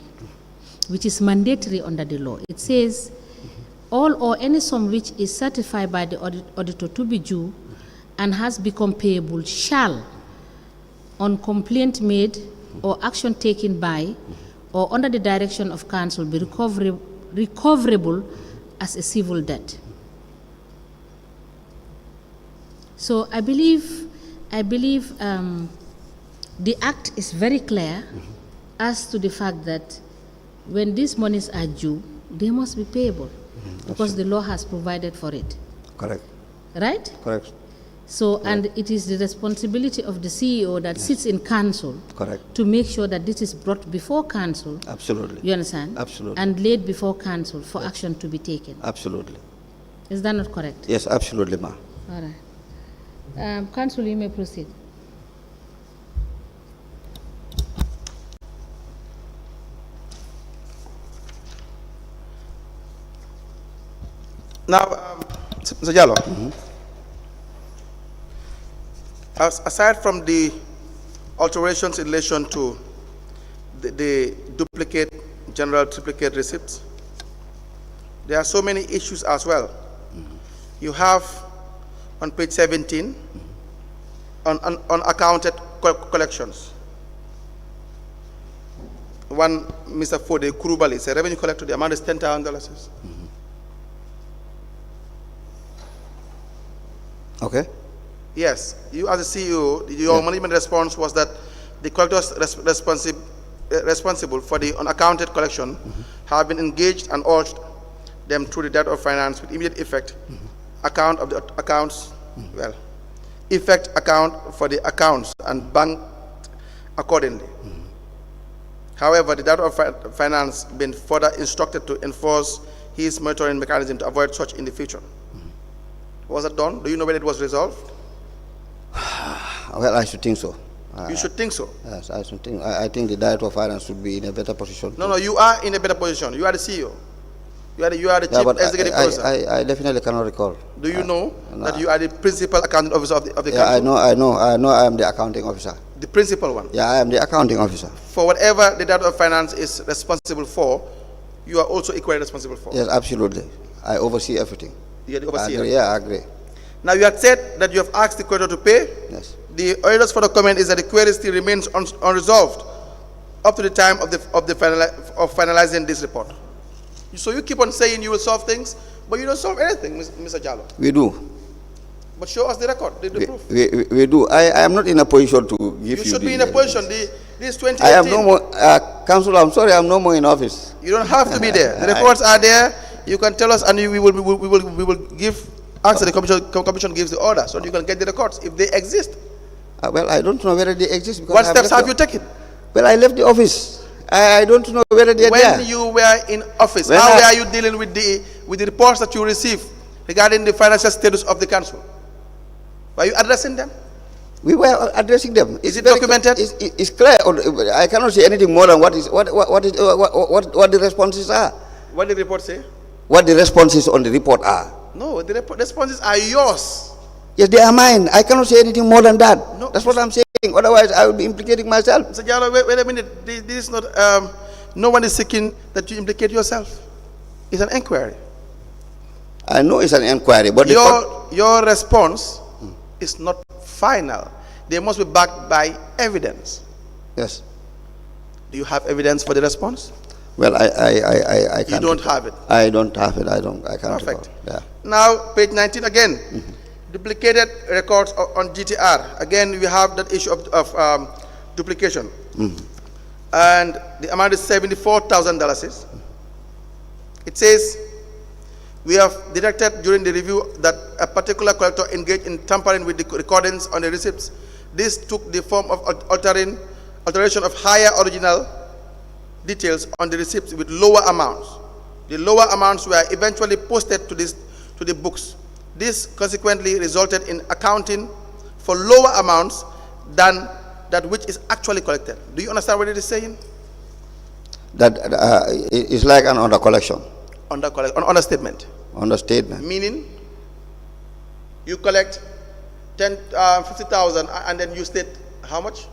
B: which is mandatory under the law. It says, all or any sum which is certified by the auditor to be due and has become payable shall, on complaint made or action taken by or under the direction of council, be recoverable as a civil debt. So I believe the Act is very clear as to the fact that when these monies are due, they must be payable because the law has provided for it.
F: Correct.
B: Right?
F: Correct.
B: So, and it is the responsibility of the CEO that sits in council
F: Correct.
B: to make sure that this is brought before council.
F: Absolutely.
B: You understand?
F: Absolutely.
B: And laid before council for action to be taken.
F: Absolutely.
B: Is that not correct?
F: Yes, absolutely, ma.
B: All right. Council, you may proceed.
E: Now, Mr. Jallow, aside from the alterations in relation to the duplicate, general triplicate receipts, there are so many issues as well. You have on page 17, unaccounted collections. One, Mr. Fode Kurubali, is a revenue collector. The amount is $10,000.
F: Okay.
E: Yes, you as a CEO, your management response was that the collectors responsible for the unaccounted collection have been engaged and urged them through the Director of Finance with immediate effect, account of the accounts, effect account for the accounts and bank accordingly. However, the Director of Finance been further instructed to enforce his monitoring mechanism to avoid such in the future. Was that done? Do you know when it was resolved?
F: Well, I should think so.
E: You should think so.
F: Yes, I should think. I think the Director of Finance should be in a better position.
E: No, you are in a better position. You are the CEO. You are the chief executive officer.
F: I definitely cannot recall.
E: Do you know that you are the principal accounting officer of the country?
F: I know I am the accounting officer.
E: The principal one?
F: Yeah, I am the accounting officer.
E: For whatever the Director of Finance is responsible for, you are also equally responsible for.
F: Yes, absolutely. I oversee everything.
E: You are the overseer?
F: I agree.
E: Now, you had said that you have asked the creditor to pay.
F: Yes.
E: The orders for the comment is that the query still remains unresolved up to the time of finalizing this report. So you keep on saying you will solve things, but you don't solve anything, Mr. Jallow.
F: We do.
E: But show us the record, the proof.
F: We do. I am not in a position to give you.
E: You should be in a position. This 2018.
F: I am no more, Council, I'm sorry, I'm no more in office.
E: You don't have to be there. The reports are there. You can tell us, and we will give. After the commission gives the order, so you can get the records if they exist.
F: Well, I don't know whether they exist. Because
E: what steps have you taken?
F: Well, I left the office. I don't know whether they are there.
E: When you were in office, how were you dealing with the reports that you received regarding the financial status of the council? Were you addressing them?
F: We were addressing them.
E: Is it documented?
F: It's clear. I cannot say anything more than what the responses are.
E: What did the report say?
F: What the responses on the report are.
E: No, the responses are yours.
F: Yes, they are mine. I cannot say anything more than that. No, that's what I'm saying. Otherwise, I will be implicating myself.
E: Mr. Jallow, wait a minute. This is not. No one is seeking that you implicate yourself. It's an inquiry.
F: I know it's an inquiry, but
E: your response is not final. They must be backed by evidence.
F: Yes.
E: Do you have evidence for the response?
F: Well, I can't.
E: You don't have it.
F: I don't have it. I can't.
E: Perfect.
F: Yeah.
E: Now, page 19 again. Duplicated records on GTR. Again, we have that issue of duplication. And the amount is $74,000. It says, we have detected during the review that a particular collector engaged in tampering with the recordings on the receipts. This took the form of alteration of higher original details on the receipts with lower amounts. The lower amounts were eventually posted to the books. This consequently resulted in accounting for lower amounts than that which is actually collected. Do you understand what it is saying?
F: That it's like an under collection.
E: Understatement.
F: Understatement.
E: Meaning, you collect 50,000 and then you state how much?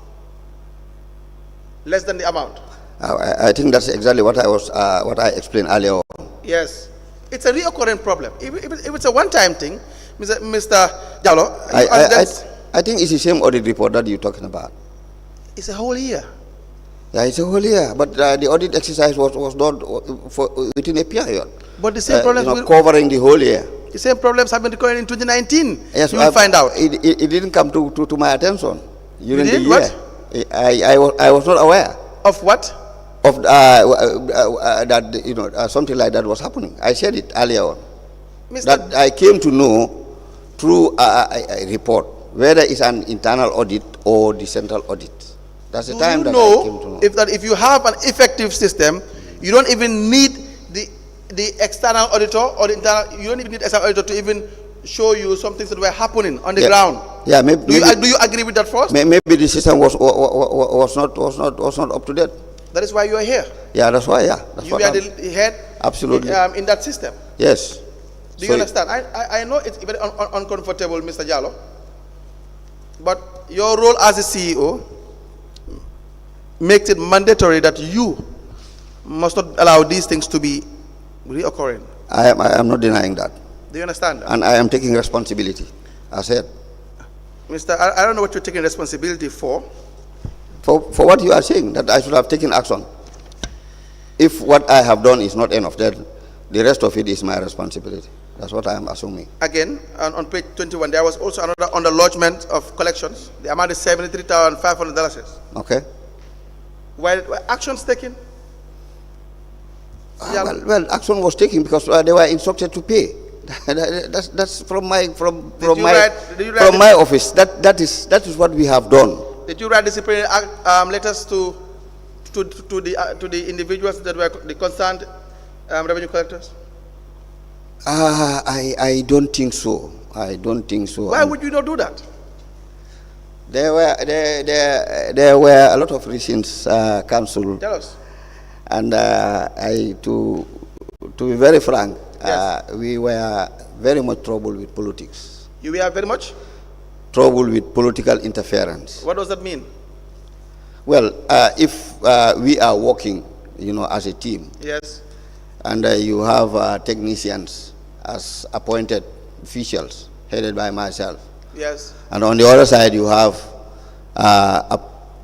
E: Less than the amount.
F: I think that's exactly what I explained earlier on.
E: Yes. It's a recurrent problem. If it's a one-time thing, Mr. Jallow,
F: I think it's the same audit report that you're talking about.
E: It's a whole year.
F: Yeah, it's a whole year. But the audit exercise was done within a period.
E: But the same problems
F: covering the whole year.
E: The same problems have been recurring in 2019.
F: Yes,
E: you will find out.
F: It didn't come to my attention during the year.
E: What?
F: I was not aware.
E: Of what?
F: Of that, something like that was happening. I said it earlier on. That I came to know through a report, whether it's an internal audit or the central audit. That's the time that I came to know.
E: If you have an effective system, you don't even need the external auditor or the internal. You don't even need external auditor to even show you some things that were happening on the ground.
F: Yeah, maybe.
E: Do you agree with that first?
F: Maybe the system was not up to date.
E: That is why you are here.
F: Yeah, that's why. Yeah, that's
E: you are the head.
F: Absolutely.
E: In that system.
F: Yes.
E: Do you understand? I know it's very uncomfortable, Mr. Jallow, but your role as a CEO makes it mandatory that you must not allow these things to be reoccurring.
F: I am not denying that.
E: Do you understand that?
F: And I am taking responsibility. I said.
E: Mr. I don't know what you're taking responsibility for.
F: For what you are saying, that I should have taken action. If what I have done is not enough, then the rest of it is my responsibility. That's what I am assuming.
E: Again, on page 21, there was also another underlodgement of collections. The amount is $73,500.
F: Okay.
E: Were actions taken?
F: Well, action was taken because they were instructed to pay. That's from my office. That is what we have done.
E: Did you write disciplinary letters to the individuals that were the concerned revenue collectors?
F: I don't think so. I don't think so.
E: Why would you not do that?
F: There were a lot of reasons, Council.
E: Tell us.
F: And to be very frank,
E: Yes.
F: we were very much troubled with politics.
E: You were very much?
F: Trouble with political interference.
E: What does that mean?
F: Well, if we are working, as a team,
E: Yes.
F: and you have technicians as appointed officials headed by myself,
E: Yes.
F: and on the other side you have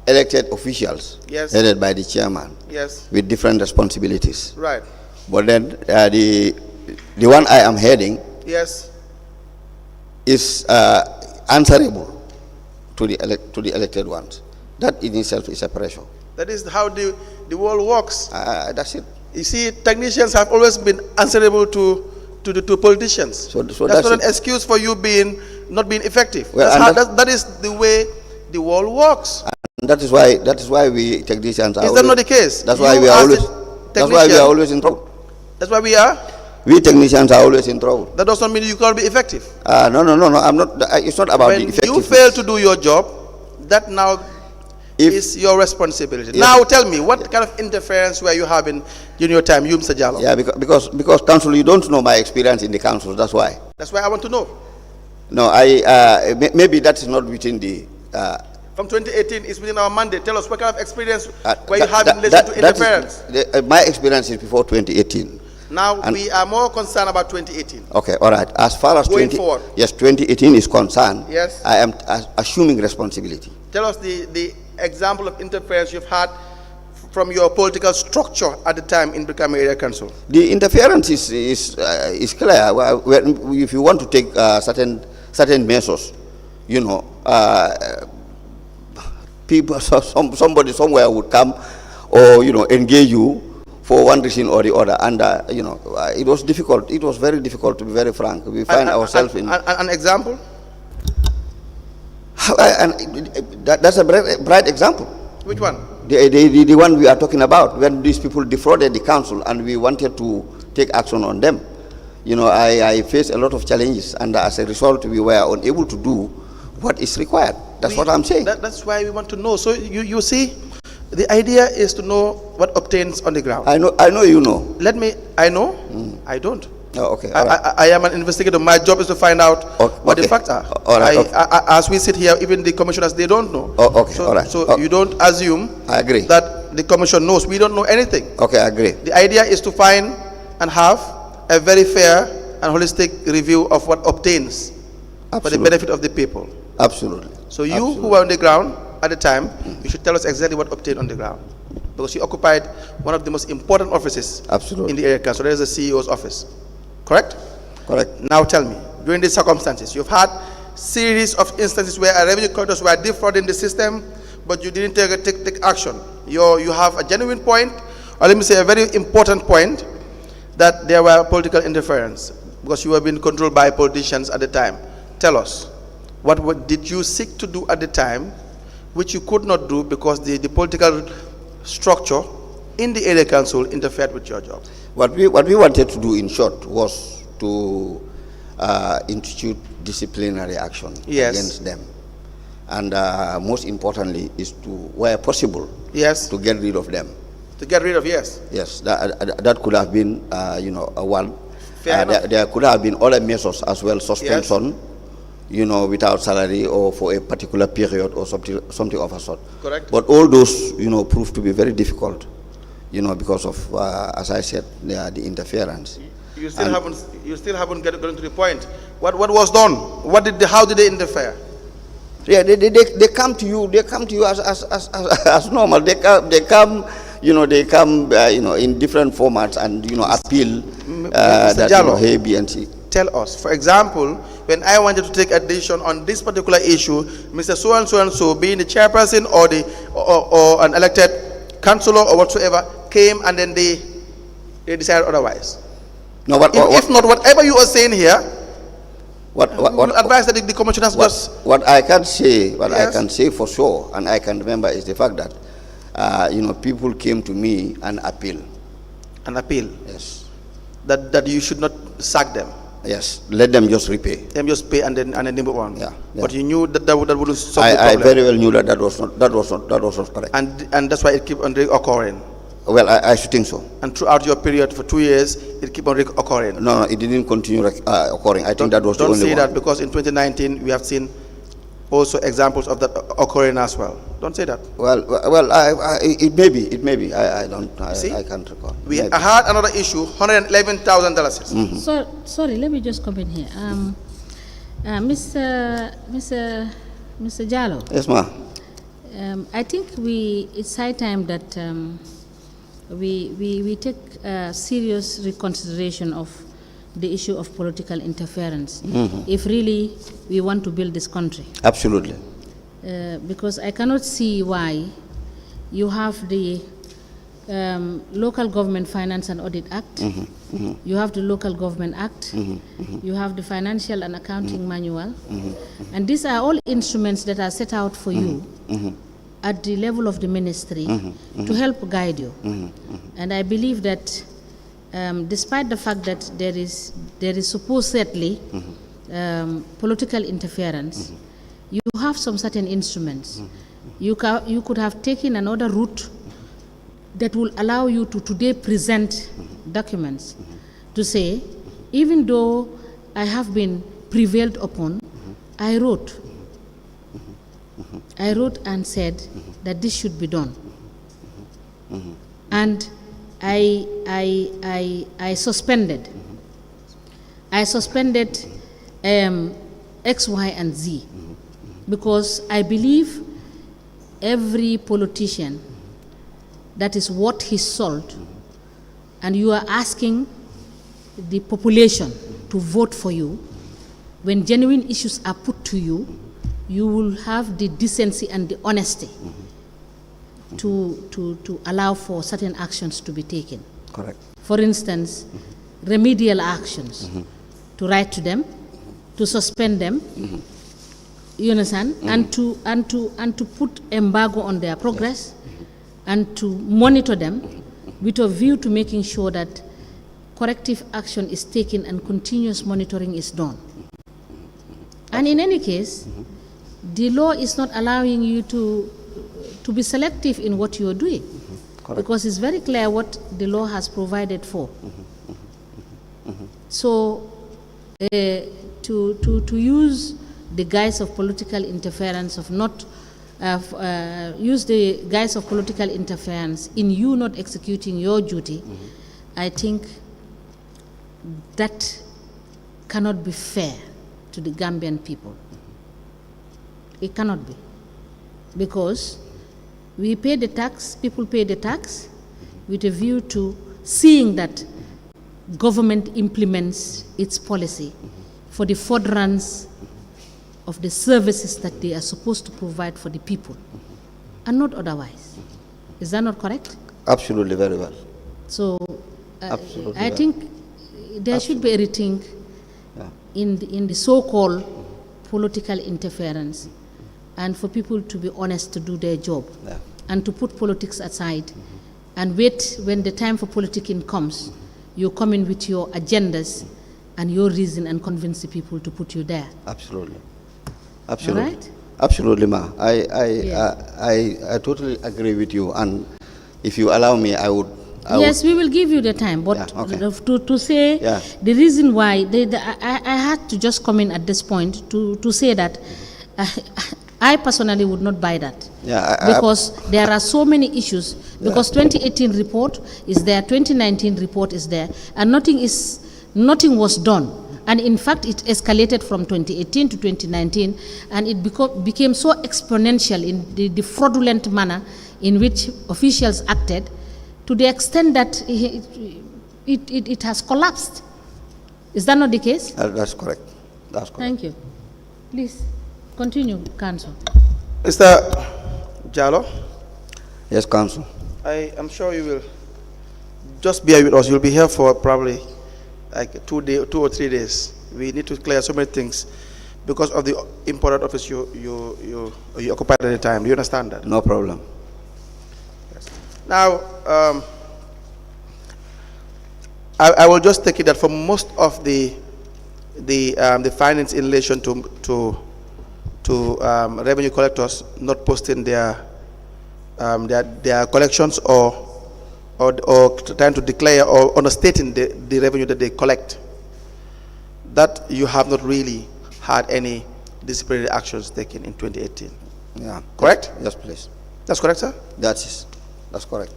F: elected officials
E: Yes.
F: headed by the chairman
E: Yes.
F: with different responsibilities.
E: Right.
F: But then the one I am heading
E: Yes.
F: is answerable to the elected ones. That in itself is a pressure.
E: That is how the world works.
F: That's it.
E: You see, technicians have always been answerable to politicians.
F: So
E: that's
F: that's
E: not an
F: it.
E: excuse for you not being effective.
F: Well,
E: that is the way the world works.
F: And that is why we technicians are.
E: Is that not the case?
F: That's why
E: You
F: we are
E: as
F: always.
E: the
F: That's why we
E: technician-
F: are always in trouble.
E: That's why we are.
F: We technicians are always in trouble.
E: That does not mean you can't be effective.
F: No. I'm not. It's not about the
E: When
F: effectiveness.
E: you fail to do your job, that now is your responsibility.
F: Yes.
E: Now tell me, what kind of interference were you having during your time, you, Mr. Jallow?
F: Yeah, because council, you don't know my experience in the council. That's why.
E: That's why I want to know.
F: No, maybe that is not within the.
E: From 2018, it's within our mandate. Tell us what kind of experience were you
F: that-
E: having in
F: that-
E: relation to
F: that is-
E: interference.
F: my experience is before 2018.
E: Now
F: And-
E: we are more concerned about 2018.
F: Okay, all right. As far as
E: Going forward.
F: 2018 is concerned,
E: Yes.
F: I am assuming responsibility.
E: Tell us the example of interference you've had from your political structure at the time in Brikama Area Council.
F: The interference is clear. If you want to take certain measures, people, somebody somewhere would come, or engage you for one reason or the other, and it was difficult. It was very difficult, to be very frank. We find ourselves in.
E: An example?
F: And that's a bright example.
E: Which one?
F: The one we are talking about, when these people defrauded the council and we wanted to take action on them. I faced a lot of challenges, and as a result, we were unable to do what is required. That's what I'm saying.
E: That's why we want to know. So you see, the idea is to know what obtains on the ground.
F: I know you know.
E: I know? I don't.
F: Oh, okay. All right.
E: I am an investigator. My job is to find out what the
F: okay.
E: facts are.
F: All right, okay.
E: As we sit here, even the commissioners, they don't know.
F: Oh, okay.
E: So,
F: all right.
E: So you don't assume
F: I agree.
E: that the commission knows. We don't know anything.
F: Okay, I agree.
E: The idea is to find and have a very fair and holistic review of what obtains for the benefit of the people.
F: Absolutely.
E: So you who were on the ground at the time, you should tell us exactly what obtained on the ground. Because you occupied one of the most important offices in the area council. That is the CEO's office. Correct?
F: Correct.
E: Now tell me, during these circumstances, you've had series of instances where revenue collectors were defrauding the system, but you didn't take action. You have a genuine point, or let me say a very important point, that there were political interference, because you were being controlled by politicians at the time. Tell us, what did you seek to do at the time, which you could not do because the political structure in the area council interfered with your job?
F: What we wanted to do, in short, was to institute disciplinary action against them, and most importantly, is to, where possible, to get rid of them.
E: To get rid of, yes.
F: That could have been, a one. There could have been other measures as well, suspension, without salary or for a particular period or something of a sort.
E: Correct.
F: But all those, proved to be very difficult, because of, as I said, the interference.
E: You still haven't gotten to the point. What was done? How did they interfere?
F: Yeah, they come to you. They come to you as normal. They come. They come. In different formats and appeal that
E: Jallow,
F: A, B, and C.
E: Tell us, for example, when I wanted to take a decision on this particular issue, Mr. So and so, being the chairperson or an elected councillor or whatsoever, came and then they decided otherwise.
F: No, but
E: if not, whatever you are saying here,
F: what
E: advise that the commissioners just.
F: What I can say,
E: Yes.
F: I can say for sure, and I can remember, is the fact that people came to me and appeal.
E: An appeal.
F: Yes.
E: That you should not sack them.
F: Yes. Let them just repay.
E: Them just pay and then they move on.
F: Yeah.
E: But you knew that wouldn't solve the
F: I
E: problem.
F: very well knew that was not correct.
E: And that's why it keep on occurring.
F: Well, I should think so.
E: And throughout your period for 2 years, it keep on occurring.
F: No, it didn't continue occurring. I think that was the
E: Don't
F: only
E: say
F: one.
E: that, because in 2019 we have seen also examples of that occurring as well. Don't say that.
F: Well, it may be. I can't recall.
E: We
F: Maybe.
E: had another issue, $111,000.
B: So, sorry, let me just come in here. Mr. Jallow,
F: Yes, ma.
B: I think it's high time that we take serious reconsideration of the issue of political interference, if really we want to build this country.
F: Absolutely.
B: Because I cannot see why you have the Local Government Finance and Audit Act, you have the Local Government Act, you have the Financial and Accounting Manual, and these are all instruments that are set out for you at the level of the ministry to help guide you. And I believe that despite the fact that there is supposedly political interference, you have some certain instruments. You could have taken another route that will allow you to today present documents to say, even though I have been prevailed upon, I wrote and said that this should be done. And I suspended X, Y, and Z, because I believe every politician that is worth his salt, and you are asking the population to vote for you, when genuine issues are put to you, you will have the decency and the honesty to allow for certain actions to be taken.
F: Correct.
B: For instance, remedial actions, to write to them, to suspend them, you understand, and to put embargo on their progress, and to monitor them with a view to making sure that corrective action is taken and continuous monitoring is done. And in any case, the law is not allowing you to be selective in what you are doing, because it's very clear what the law has provided for. So, to use the guise of political interference, use the guise of political interference in you not executing your duty, I think that cannot be fair to the Gambian people. It cannot be, because we pay the tax, people pay the tax with a view to seeing that government implements its policy for the furtherance of the services that they are supposed to provide for the people, and not otherwise. Is that not correct?
F: Absolutely, very well.
B: So,
F: Absolutely
B: I
F: well.
B: think there should be a rethink in the so-called political interference, and for people to be honest to do their job, and to put politics aside, and wait when the time for politicking comes, you come in with your agendas and your reason and convince the people to put you there.
F: Absolutely. Absolutely.
B: All right?
F: Absolutely, ma. I totally agree with you, and if you allow me, I would.
B: Yes, we will give you the time, but to say the reason why I had to just come in at this point to say that I personally would not buy that. Because there are so many issues. Because 2018 report is there, 2019 report is there, and nothing was done. And in fact, it escalated from 2018 to 2019, and it became so exponential in the fraudulent manner in which officials acted, to the extent that it has collapsed. Is that not the case?
F: That's correct. That's correct.
B: Thank you. Please, continue, Counsel.
E: Mr. Jallow,
F: Yes, Counsel.
E: I am sure you will just bear with us. You'll be here for probably like 2 or 3 days. We need to clear so many things because of the important office you occupied at the time. Do you understand that?
F: No problem.
E: Yes. Now, I will just take it that for most of the findings in relation to revenue collectors not posting their collections or trying to declare or understating the revenue that they collect, that you have not really had any disciplinary actions taken in 2018.
F: Yeah.
E: Correct?
F: Yes, please.
E: That's correct, sir?
F: That's correct.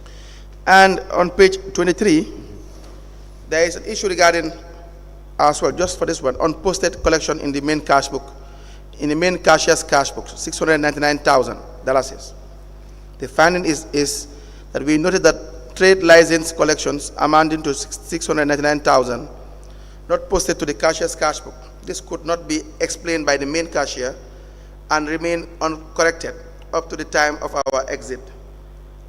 E: And on page 23, there is an issue regarding, as well, just for this one, unposted collection in the main cash book, in the main cashier's cash book, $699,000. The finding is that we noted that trade license collections amounting to $699,000 not posted to the cashier's cash book. This could not be explained by the main cashier and remain uncorrected up to the time of our exit.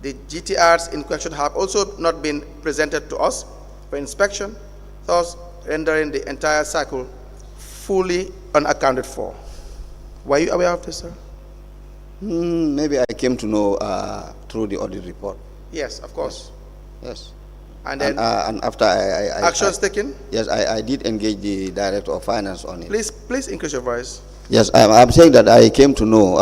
E: The GTRs in question have also not been presented to us for inspection, thus rendering the entire cycle fully unaccounted for. Were you aware of this, sir?
F: Maybe I came to know through the audit report.
E: Yes, of course.
F: Yes.
E: And then
F: and after
E: actions taken?
F: Yes, I did engage the Director of Finance on it.
E: Please increase your voice.
F: Yes, I'm saying that I came to know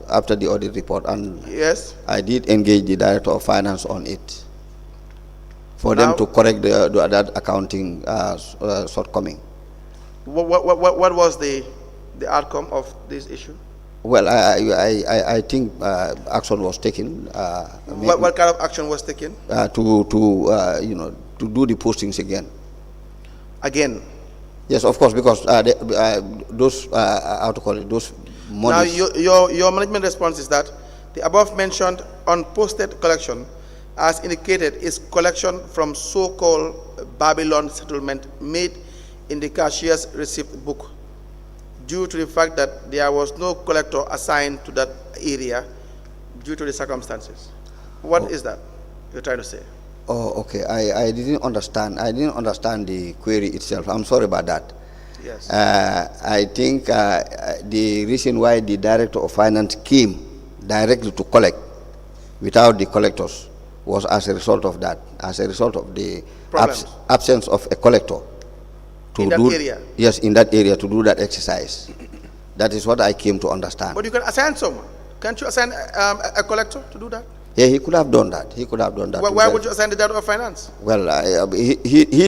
F: after the audit report, and
E: yes,
F: I did engage the Director of Finance on it for them to correct that accounting shortcoming.
E: What was the outcome of this issue?
F: Well, I think action was taken.
E: What kind of action was taken?
F: To do the postings again.
E: Again?
F: Yes, of course, because those how to call it, those monies.
E: Now, your management response is that the above mentioned unposted collection, as indicated, is collection from so-called Babylon settlement made in the cashier's receipt book, due to the fact that there was no collector assigned to that area due to the circumstances. What is that you're trying to say?
F: Oh, okay. I didn't understand. I didn't understand the query itself. I'm sorry about that.
E: Yes.
F: I think the reason why the Director of Finance came directly to collect without the collectors was as a result of that, as a result of the absence of a collector.
E: In that area?
F: Yes, in that area, to do that exercise. That is what I came to understand.
E: But you can assign someone. Can't you assign a collector to do that?
F: Yeah, he could have done that. He could have done that.
E: Why would you assign the Director of Finance?
F: Well, he